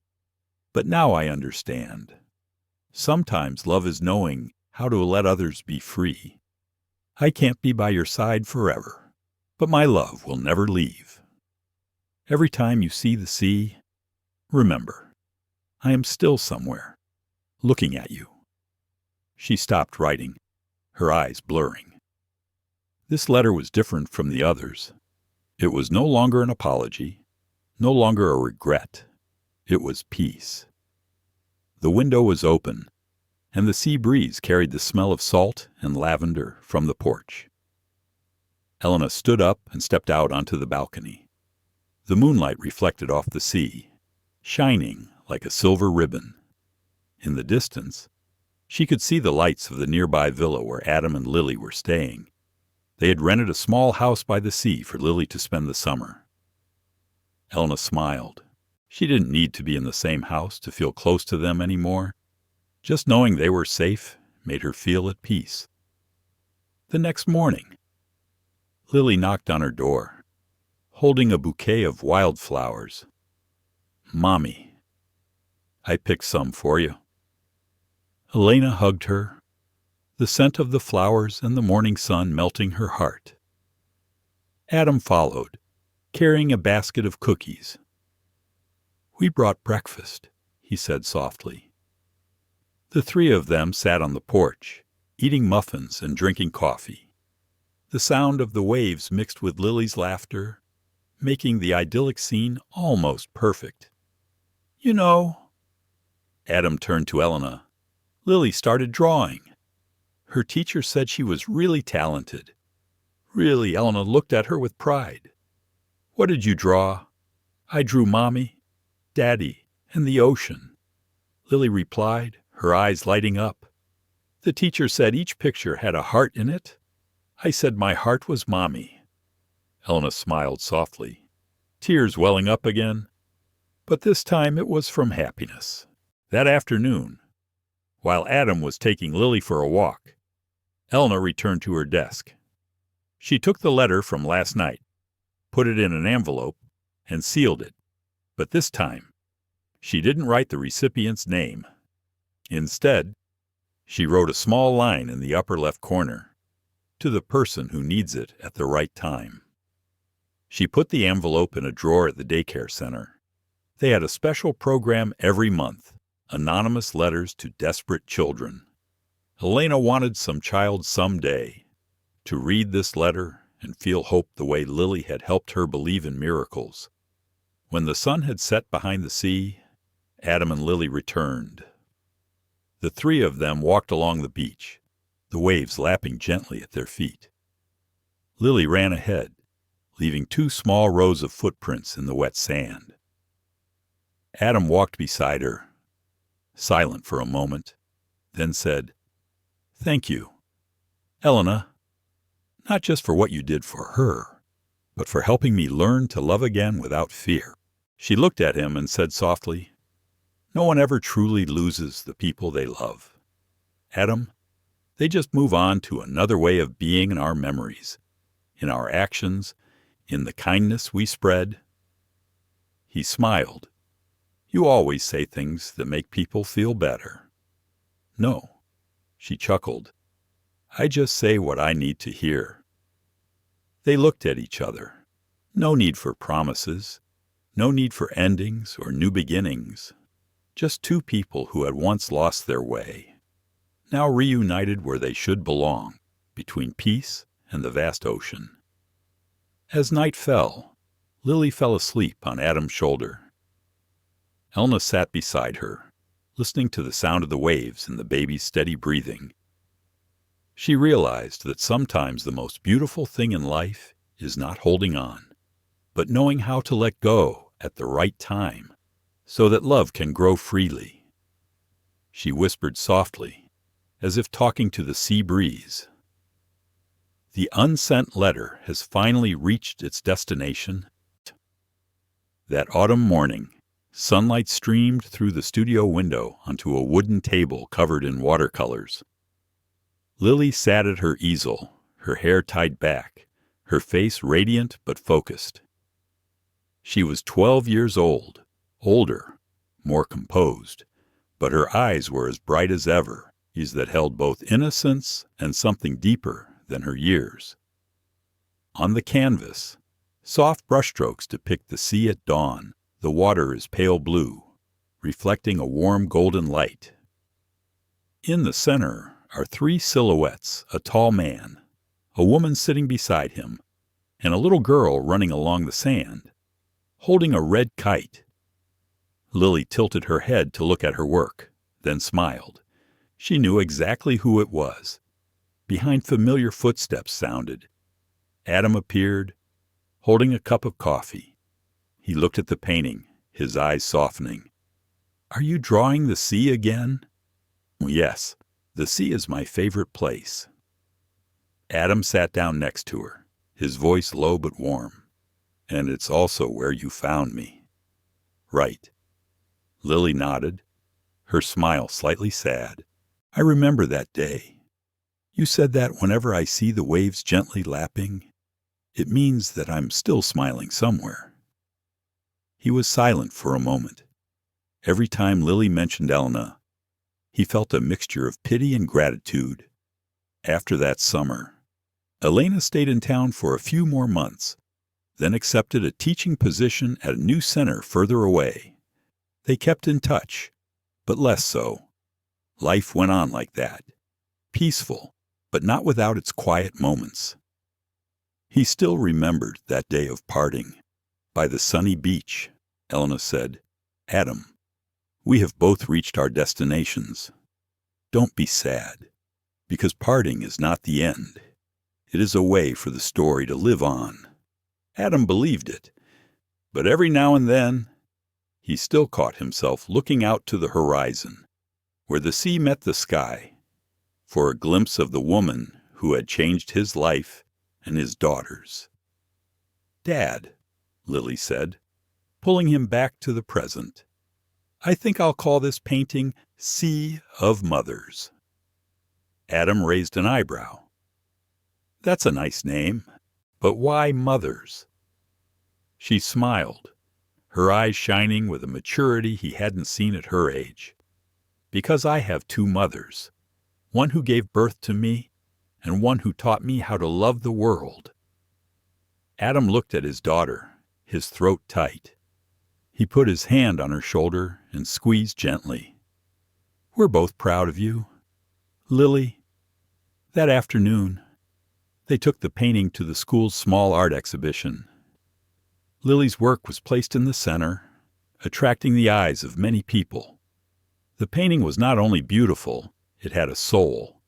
But now I understand. Sometimes love is knowing how to let others be free. I can't be by your side forever, but my love will never leave. Every time you see the sea, remember, I am still somewhere, looking at you. She stopped writing, her eyes blurring. This letter was different from the others. It was no longer an apology, no longer a regret. It was peace. The window was open, and the sea breeze carried the smell of salt and lavender from the porch. Elena stood up and stepped out onto the balcony. The moonlight reflected off the sea, shining like a silver ribbon. In the distance, she could see the lights of the nearby villa where Adam and Lily were staying. They had rented a small house by the sea for Lily to spend the summer. Elena smiled. She didn't need to be in the same house to feel close to them anymore. Just knowing they were safe made her feel at peace. The next morning, Lily knocked on her door, holding a bouquet of wildflowers. Mommy, I picked some for you. Elena hugged her, the scent of the flowers and the morning sun melting her heart. Adam followed, carrying a basket of cookies. We brought breakfast, he said softly. The three of them sat on the porch, eating muffins and drinking coffee. The sound of the waves mixed with Lily's laughter, making the idyllic scene almost perfect. You know, Adam turned to Elena. Lily started drawing. Her teacher said she was really talented. Really, Elena looked at her with pride. What did you draw? I drew Mommy, Daddy, and the ocean. Lily replied, her eyes lighting up. The teacher said each picture had a heart in it. I said my heart was Mommy. Elena smiled softly, tears welling up again. But this time it was from happiness. That afternoon, while Adam was taking Lily for a walk, Elena returned to her desk. She took the letter from last night, put it in an envelope, and sealed it. But this time, she didn't write the recipient's name. Instead, she wrote a small line in the upper left corner, to the person who needs it at the right time. She put the envelope in a drawer at the daycare center. They had a special program every month, anonymous letters to desperate children. Elena wanted some child someday to read this letter and feel hope the way Lily had helped her believe in miracles. When the sun had set behind the sea, Adam and Lily returned. The three of them walked along the beach, the waves lapping gently at their feet. Lily ran ahead, leaving 2 small rows of footprints in the wet sand. Adam walked beside her, silent for a moment, then said, Thank you, Elena, not just for what you did for her, but for helping me learn to love again without fear." She looked at him and said softly, "No one ever truly loses the people they love, Adam. They just move on to another way of being in our memories, in our actions, in the kindness we spread." He smiled. "You always say things that make people feel better." "No," she chuckled. "I just say what I need to hear." They looked at each other. No need for promises, no need for endings or new beginnings. Just two people who had once lost their way, now reunited where they should belong, between peace and the vast ocean. As night fell, Lily fell asleep on Adam's shoulder. Elena sat beside her, listening to the sound of the waves and the baby's steady breathing. She realized that sometimes the most beautiful thing in life is not holding on, but knowing how to let go at the right time, so that love can grow freely. She whispered softly, as if talking to the sea breeze, "The unsent letter has finally reached its destination." That autumn morning, sunlight streamed through the studio window onto a wooden table covered in watercolors. Lily sat at her easel, her hair tied back, her face radiant but focused. She was 12 years old, older, more composed, but her eyes were as bright as ever, eyes that held both innocence and something deeper than her years. On the canvas, soft brushstrokes depict the sea at dawn. The water is pale blue, reflecting a warm golden light. In the center are three silhouettes: a tall man, a woman sitting beside him, and a little girl running along the sand, holding a red kite. Lily tilted her head to look at her work, then smiled. She knew exactly who it was. Behind familiar footsteps sounded. Adam appeared, holding a cup of coffee. He looked at the painting, his eyes softening. "Are you drawing the sea again?" "Yes, the sea is my favorite place." Adam sat down next to her, his voice low but warm. "And it's also where you found me." "Right." Lily nodded, her smile slightly sad. "I remember that day. You said that whenever I see the waves gently lapping, it means that I'm still smiling somewhere." He was silent for a moment. Every time Lily mentioned Elena, he felt a mixture of pity and gratitude. After that summer, Elena stayed in town for a few more months, then accepted a teaching position at a new center further away. They kept in touch, but less so. Life went on like that, peaceful, but not without its quiet moments. He still remembered that day of parting. By the sunny beach, Elena said, "Adam, we have both reached our destinations. Don't be sad, because parting is not the end. It is a way for the story to live on." Adam believed it, but every now and then, he still caught himself looking out to the horizon, where the sea met the sky, for a glimpse of the woman who had changed his life and his daughter's. "Dad," Lily said, pulling him back to the present, "I think I'll call this painting Sea of Mothers." Adam raised an eyebrow. "That's a nice name, but why mothers?" She smiled, her eyes shining with a maturity he hadn't seen at her age. "Because I have two mothers, one who gave birth to me and one who taught me how to love the world." Adam looked at his daughter, his throat tight. He put his hand on her shoulder and squeezed gently. "We're both proud of you, Lily." That afternoon, they took the painting to the school's small art exhibition. Lily's work was placed in the center, attracting the eyes of many people. The painting was not only beautiful, it had a soul.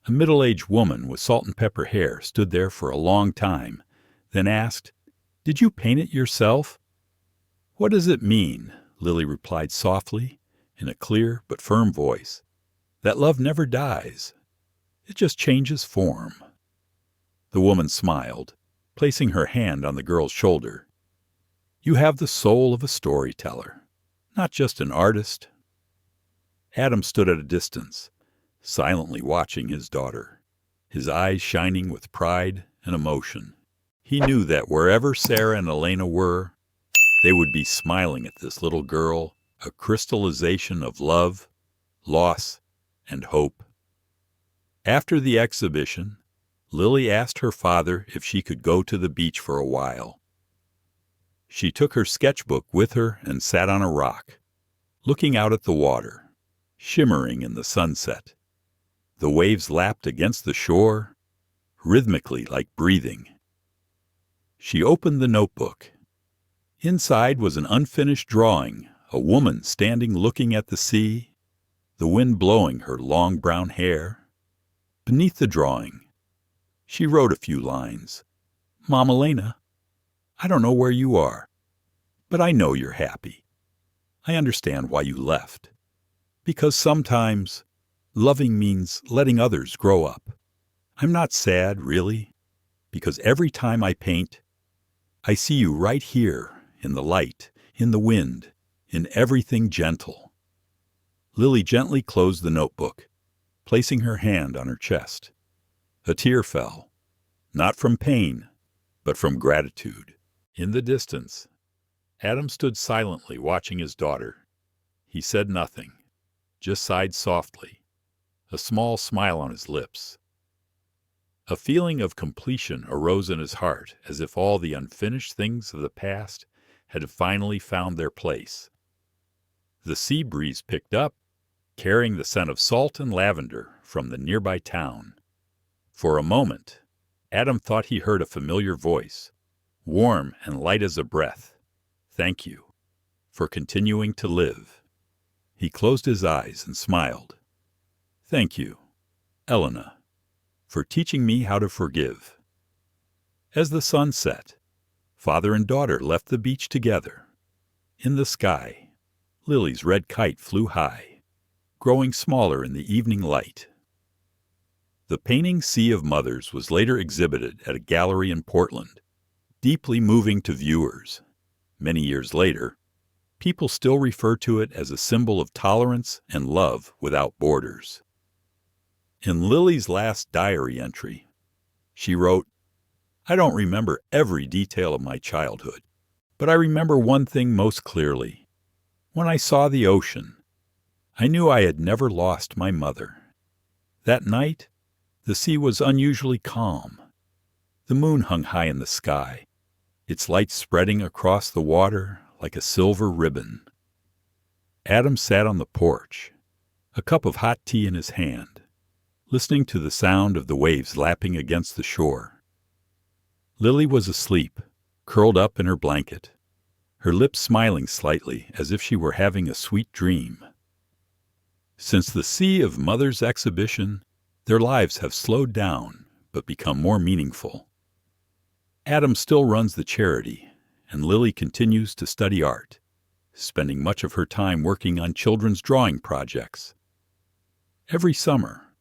A middle-aged woman with salt and pepper hair stood there for a long time, then asked, "Did you paint it yourself?" "What does it mean?" Lily replied softly, in a clear but firm voice. "That love never dies. It just changes form." The woman smiled, placing her hand on the girl's shoulder. "You have the soul of a storyteller, not just an artist." Adam stood at a distance, silently watching his daughter, his eyes shining with pride and emotion. He knew that wherever Sarah and Elena were, they would be smiling at this little girl, a crystallization of love, loss, and hope. After the exhibition, Lily asked her father if she could go to the beach for a while. She took her sketchbook with her and sat on a rock, looking out at the water, shimmering in the sunset. The waves lapped against the shore, rhythmically like breathing. She opened the notebook. Inside was an unfinished drawing, a woman standing looking at the sea, the wind blowing her long brown hair. Beneath the drawing, she wrote a few lines. "Mom Elena, I don't know where you are, but I know you're happy. I understand why you left. Because sometimes loving means letting others grow up. I'm not sad, really, because every time I paint, I see you right here, in the light, in the wind, in everything gentle." Lily gently closed the notebook, placing her hand on her chest. A tear fell, not from pain, but from gratitude. In the distance, Adam stood silently watching his daughter. He said nothing, just sighed softly, a small smile on his lips. A feeling of completion arose in his heart, as if all the unfinished things of the past had finally found their place. The sea breeze picked up, carrying the scent of salt and lavender from the nearby town. For a moment, Adam thought he heard a familiar voice, warm and light as a breath. "Thank you for continuing to live." He closed his eyes and smiled. "Thank you, Elena, for teaching me how to forgive." As the sun set, father and daughter left the beach together. In the sky, Lily's red kite flew high, growing smaller in the evening light. The painting Sea of Mothers was later exhibited at a gallery in Portland, deeply moving to viewers. Many years later, people still refer to it as a symbol of tolerance and love without borders. In Lily's last diary entry, she wrote, "I don't remember every detail of my childhood, but I remember one thing most clearly. When I saw the ocean, I knew I had never lost my mother. That night, the sea was unusually calm. The moon hung high in the sky, its light spreading across the water like a silver ribbon." Adam sat on the porch, a cup of hot tea in his hand, listening to the sound of the waves lapping against the shore. Lily was asleep, curled up in her blanket, her lips smiling slightly as if she were having a sweet dream. Since the Sea of Mothers exhibition, their lives have slowed down but become more meaningful. Adam still runs the charity, and Lily continues to study art, spending much of her time working on children's drawing projects. Every summer,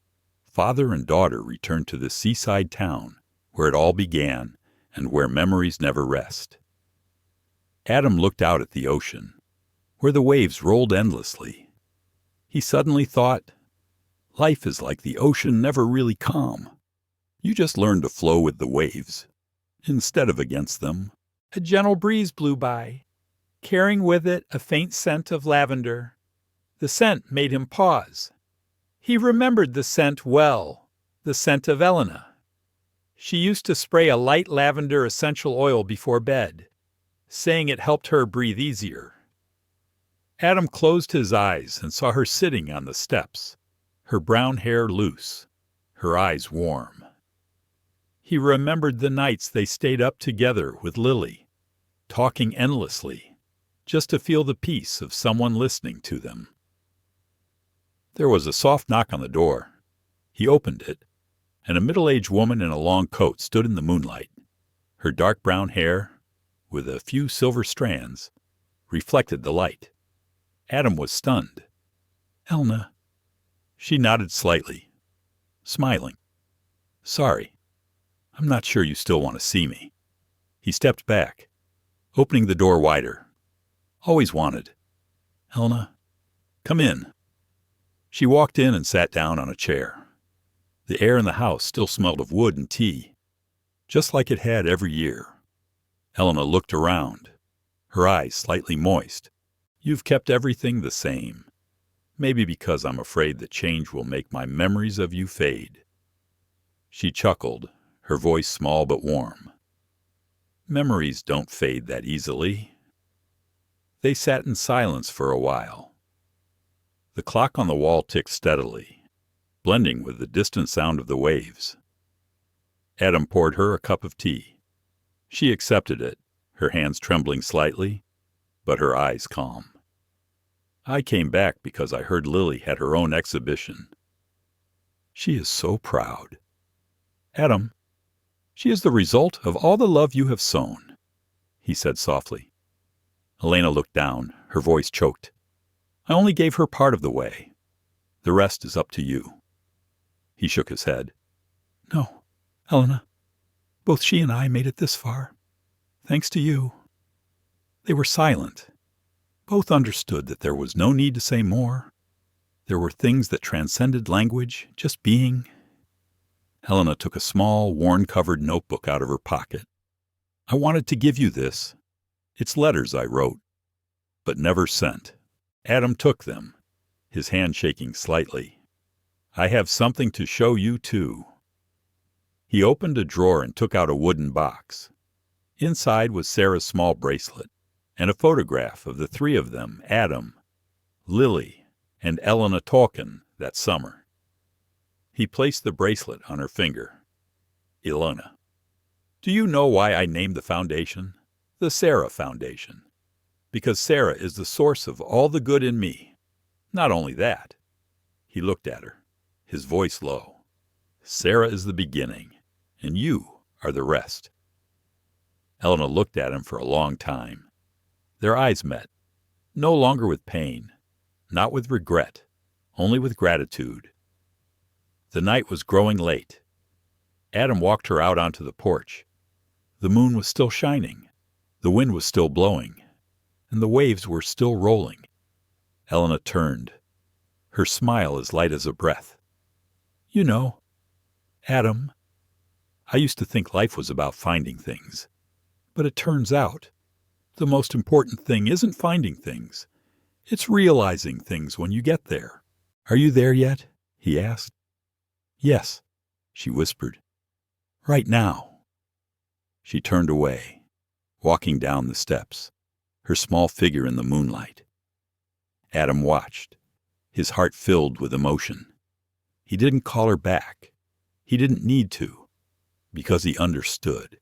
father and daughter return to the seaside town where it all began and where memories never rest. Adam looked out at the ocean, where the waves rolled endlessly. He suddenly thought, life is like the ocean, never really calm. You just learn to flow with the waves, instead of against them. A gentle breeze blew by, carrying with it a faint scent of lavender. The scent made him pause. He remembered the scent well, the scent of Elena. She used to spray a light lavender essential oil before bed, saying it helped her breathe easier. Adam closed his eyes and saw her sitting on the steps, her brown hair loose, her eyes warm. He remembered the nights they stayed up together with Lily, talking endlessly, just to feel the peace of someone listening to them. There was a soft knock on the door. He opened it, and a middle-aged woman in a long coat stood in the moonlight. Her dark brown hair, with a few silver strands, reflected the light. Adam was stunned. "Elena." She nodded slightly. smiling. "Sorry, I'm not sure you still want to see me." He stepped back, opening the door wider. "Always wanted. Elena, come in." She walked in and sat down on a chair. The air in the house still smelled of wood and tea, just like it had every year. Elena looked around, her eyes slightly moist. "You've kept everything the same. Maybe because I'm afraid that change will make my memories of you fade." She chuckled, her voice small but warm. "Memories don't fade that easily." They sat in silence for a while. The clock on the wall ticked steadily, blending with the distant sound of the waves. Adam poured her a cup of tea. She accepted it, her hands trembling slightly, but her eyes calm. "I came back because I heard Lily had her own exhibition. She is so proud. Adam, she is the result of all the love you have sown," he said softly. Elena looked down, her voice choked. "I only gave her part of the way. The rest is up to you." He shook his head. "No, Elena, both she and I made it this far, thanks to you." They were silent. Both understood that there was no need to say more. There were things that transcended language, just being. Elena took a small, worn-covered notebook out of her pocket. "I wanted to give you this. It's letters I wrote, but never sent." Adam took them, his hand shaking slightly. "I have something to show you, too." He opened a drawer and took out a wooden box. Inside was Sarah's small bracelet, and a photograph of the three of them, Adam, Lily, and Elena Tolkien, that summer. He placed the bracelet on her finger. "Elena, do you know why I named the foundation the Sarah Foundation? Because Sarah is the source of all the good in me. Not only that," he looked at her, his voice low, "Sarah is the beginning, and you are the rest." Elena looked at him for a long time. Their eyes met, no longer with pain, not with regret, only with gratitude. The night was growing late. Adam walked her out onto the porch. The moon was still shining, the wind was still blowing, and the waves were still rolling. Elena turned, her smile as light as a breath. "You know, Adam, I used to think life was about finding things, but it turns out the most important thing isn't finding things. It's realizing things when you get there." "Are you there yet?" he asked. "Yes," she whispered. "Right now." She turned away, walking down the steps, her small figure in the moonlight. Adam watched, his heart filled with emotion. He didn't call her back. He didn't need to, because he understood.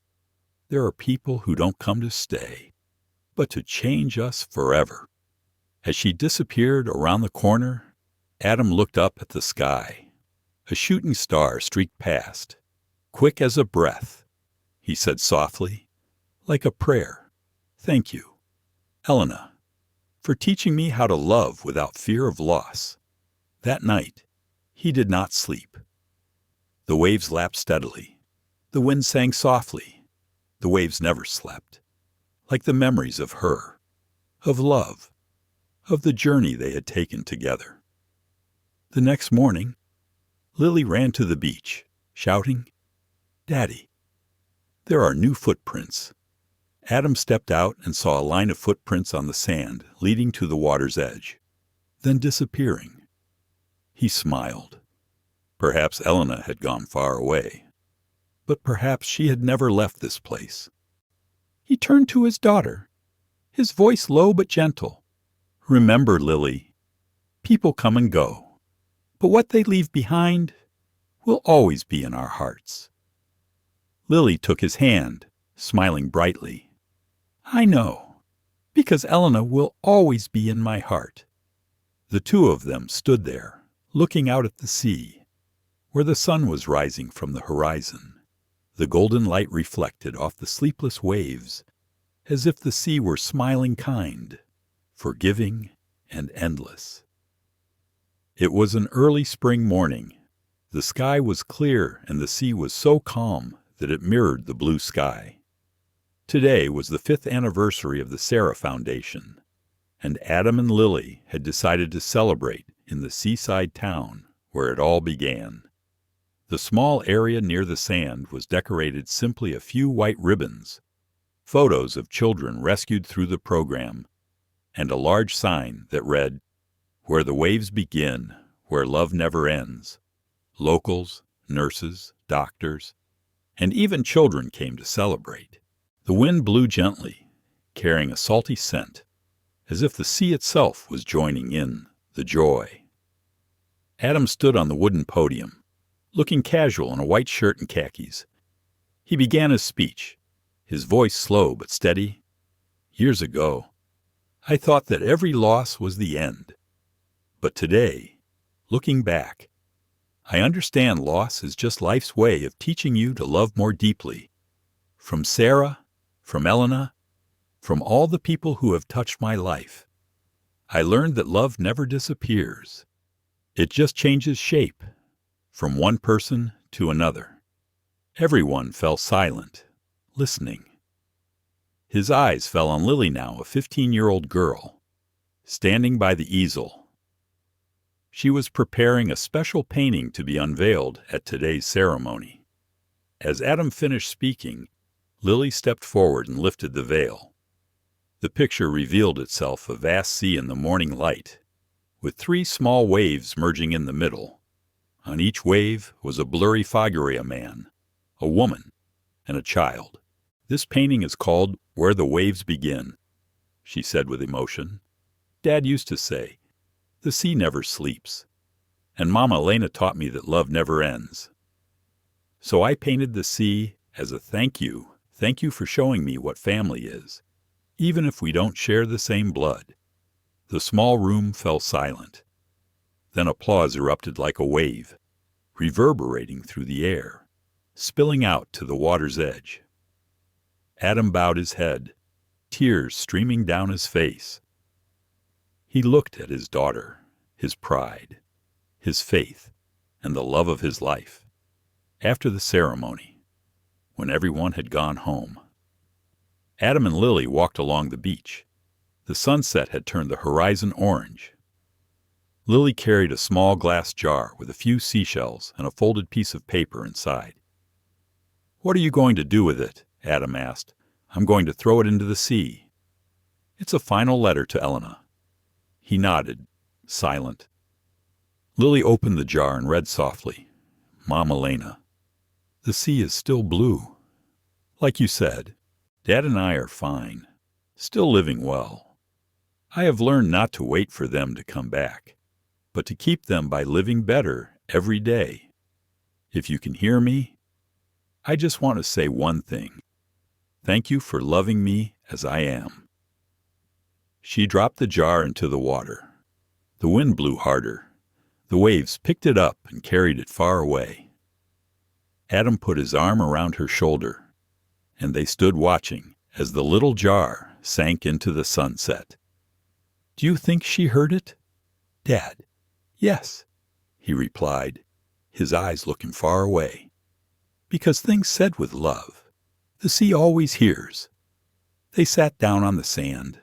There are people who don't come to stay, but to change us forever. As she disappeared around the corner, Adam looked up at the sky. A shooting star streaked past, quick as a breath. He said softly, like a prayer, "Thank you, Elena, for teaching me how to love without fear of loss." That night, he did not sleep. The waves lapped steadily. The wind sang softly. The waves never slept, like the memories of her, of love, of the journey they had taken together. The next morning, Lily ran to the beach, shouting, "Daddy, there are new footprints." Adam stepped out and saw a line of footprints on the sand leading to the water's edge, then disappearing. He smiled. Perhaps Elena had gone far away, but perhaps she had never left this place. He turned to his daughter, his voice low but gentle. "Remember, Lily, people come and go, but what they leave behind will always be in our hearts." Lily took his hand, smiling brightly. "I know, because Elena will always be in my heart." The two of them stood there, looking out at the sea, where the sun was rising from the horizon. The golden light reflected off the sleepless waves, as if the sea were smiling kind, forgiving and endless. It was an early spring morning. The sky was clear and the sea was so calm that it mirrored the blue sky. Today was the 5th anniversary of the Sarah Foundation, and Adam and Lily had decided to celebrate in the seaside town where it all began. The small area near the sand was decorated simply a few white ribbons, photos of children rescued through the program, and a large sign that read, "Where the waves begin, where love never ends." Locals, nurses, doctors, and even children came to celebrate. The wind blew gently, carrying a salty scent, as if the sea itself was joining in the joy. Adam stood on the wooden podium, looking casual in a white shirt and khakis. He began his speech, his voice slow but steady. "Years ago, I thought that every loss was the end. But today, looking back, I understand loss is just life's way of teaching you to love more deeply. From Sarah, from Elena, from all the people who have touched my life, I learned that love never disappears. It just changes shape, from one person to another." Everyone fell silent, listening. His eyes fell on Lily now, a 15-year-old girl, standing by the easel. She was preparing a special painting to be unveiled at today's ceremony. As Adam finished speaking, Lily stepped forward and lifted the veil. The picture revealed itself a vast sea in the morning light, with 3 small waves merging in the middle. On each wave was a blurry figure, a man, a woman, and a child. "This painting is called Where the Waves Begin," she said with emotion. "Dad used to say, the sea never sleeps, and Mama Elena taught me that love never ends. So I painted the sea as a thank you for showing me what family is, even if we don't share the same blood." The small room fell silent. Then applause erupted like a wave, reverberating through the air, spilling out to the water's edge. Adam bowed his head, tears streaming down his face. He looked at his daughter, his pride, his faith, and the love of his life. After the ceremony, when everyone had gone home, Adam and Lily walked along the beach. The sunset had turned the horizon orange. Lily carried a small glass jar with a few seashells and a folded piece of paper inside. "What are you going to do with it?" Adam asked. "I'm going to throw it into the sea." "It's a final letter to Elena." He nodded, silent. Lily opened the jar and read softly, "Mom Elena, the sea is still blue. Like you said, Dad and I are fine, still living well. I have learned not to wait for them to come back, but to keep them by living better every day. If you can hear me, I just want to say one thing. Thank you for loving me as I am." She dropped the jar into the water. The wind blew harder. The waves picked it up and carried it far away. Adam put his arm around her shoulder, and they stood watching as the little jar sank into the sunset. "Do you think she heard it?" "Dad, yes," he replied, his eyes looking far away. "Because things said with love, the sea always hears." They sat down on the sand.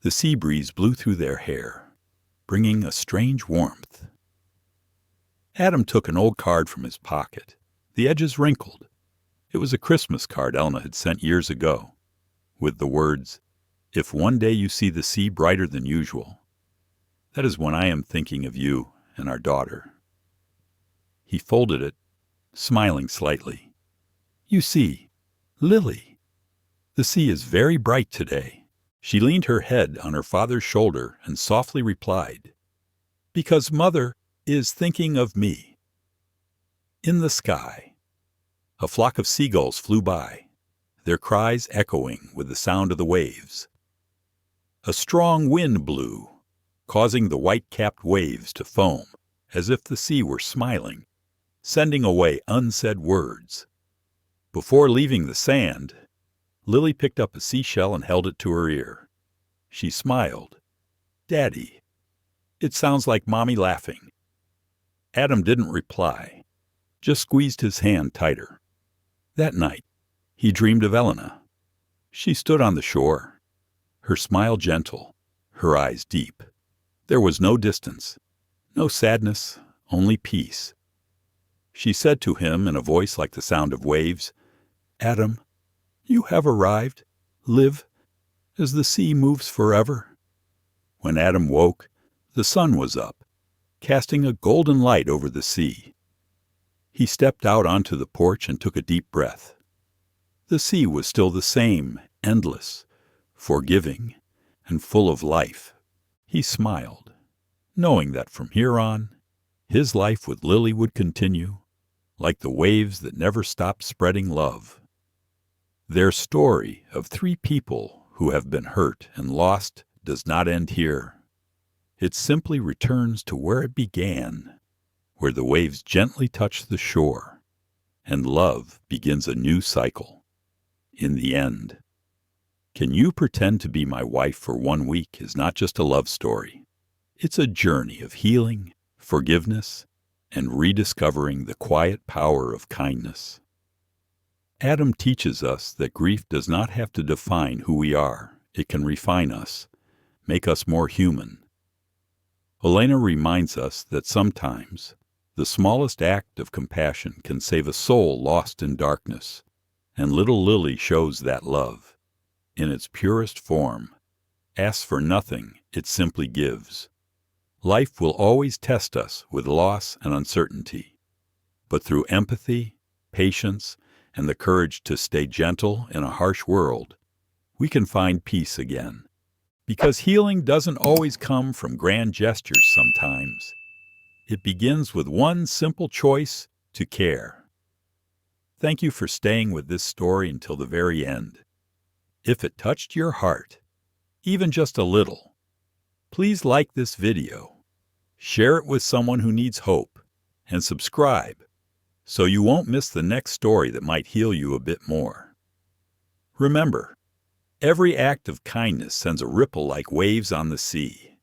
The sea breeze blew through their hair, bringing a strange warmth. Adam took an old card from his pocket, the edges wrinkled. It was a Christmas card Elena had sent years ago, with the words, "If one day you see the sea brighter than usual, that is when I am thinking of you and our daughter." He folded it, smiling slightly. "You see, Lily, the sea is very bright today." She leaned her head on her father's shoulder and softly replied, "Because Mother is thinking of me." In the sky, a flock of seagulls flew by, their cries echoing with the sound of the waves. A strong wind blew, causing the white-capped waves to foam as if the sea were smiling, sending away unsaid words. Before leaving the sand, Lily picked up a seashell and held it to her ear. She smiled. "Daddy, it sounds like Mommy laughing." Adam didn't reply. just squeezed his hand tighter. That night, he dreamed of Elena. She stood on the shore, her smile gentle, her eyes deep. There was no distance, no sadness, only peace. She said to him in a voice like the sound of waves, "Adam, you have arrived. Live as the sea moves forever." When Adam woke, the sun was up, casting a golden light over the sea. He stepped out onto the porch and took a deep breath. The sea was still the same, endless, forgiving, and full of life. He smiled, knowing that from here on, his life with Lily would continue, like the waves that never stopped spreading love. Their story of three people who have been hurt and lost does not end here. It simply returns to where it began, where the waves gently touch the shore, and love begins a new cycle. In the end, Can You Pretend to Be My Wife for 1 Week is not just a love story. It's a journey of healing, forgiveness, and rediscovering the quiet power of kindness. Adam teaches us that grief does not have to define who we are. It can refine us, make us more human. Elena reminds us that sometimes the smallest act of compassion can save a soul lost in darkness, and little Lily shows that love. In its purest form, asks for nothing, it simply gives. Life will always test us with loss and uncertainty, but through empathy, patience, and the courage to stay gentle in a harsh world, we can find peace again. Because healing doesn't always come from grand gestures sometimes. It begins with one simple choice to care. Thank you for staying with this story until the very end. If it touched your heart, even just a little, please like this video, share it with someone who needs hope, and subscribe so you won't miss the next story that might heal you a bit more. Remember, every act of kindness sends a ripple like waves on the sea.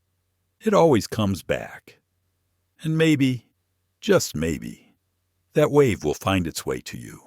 It always comes back. And maybe, just maybe, that wave will find its way to you.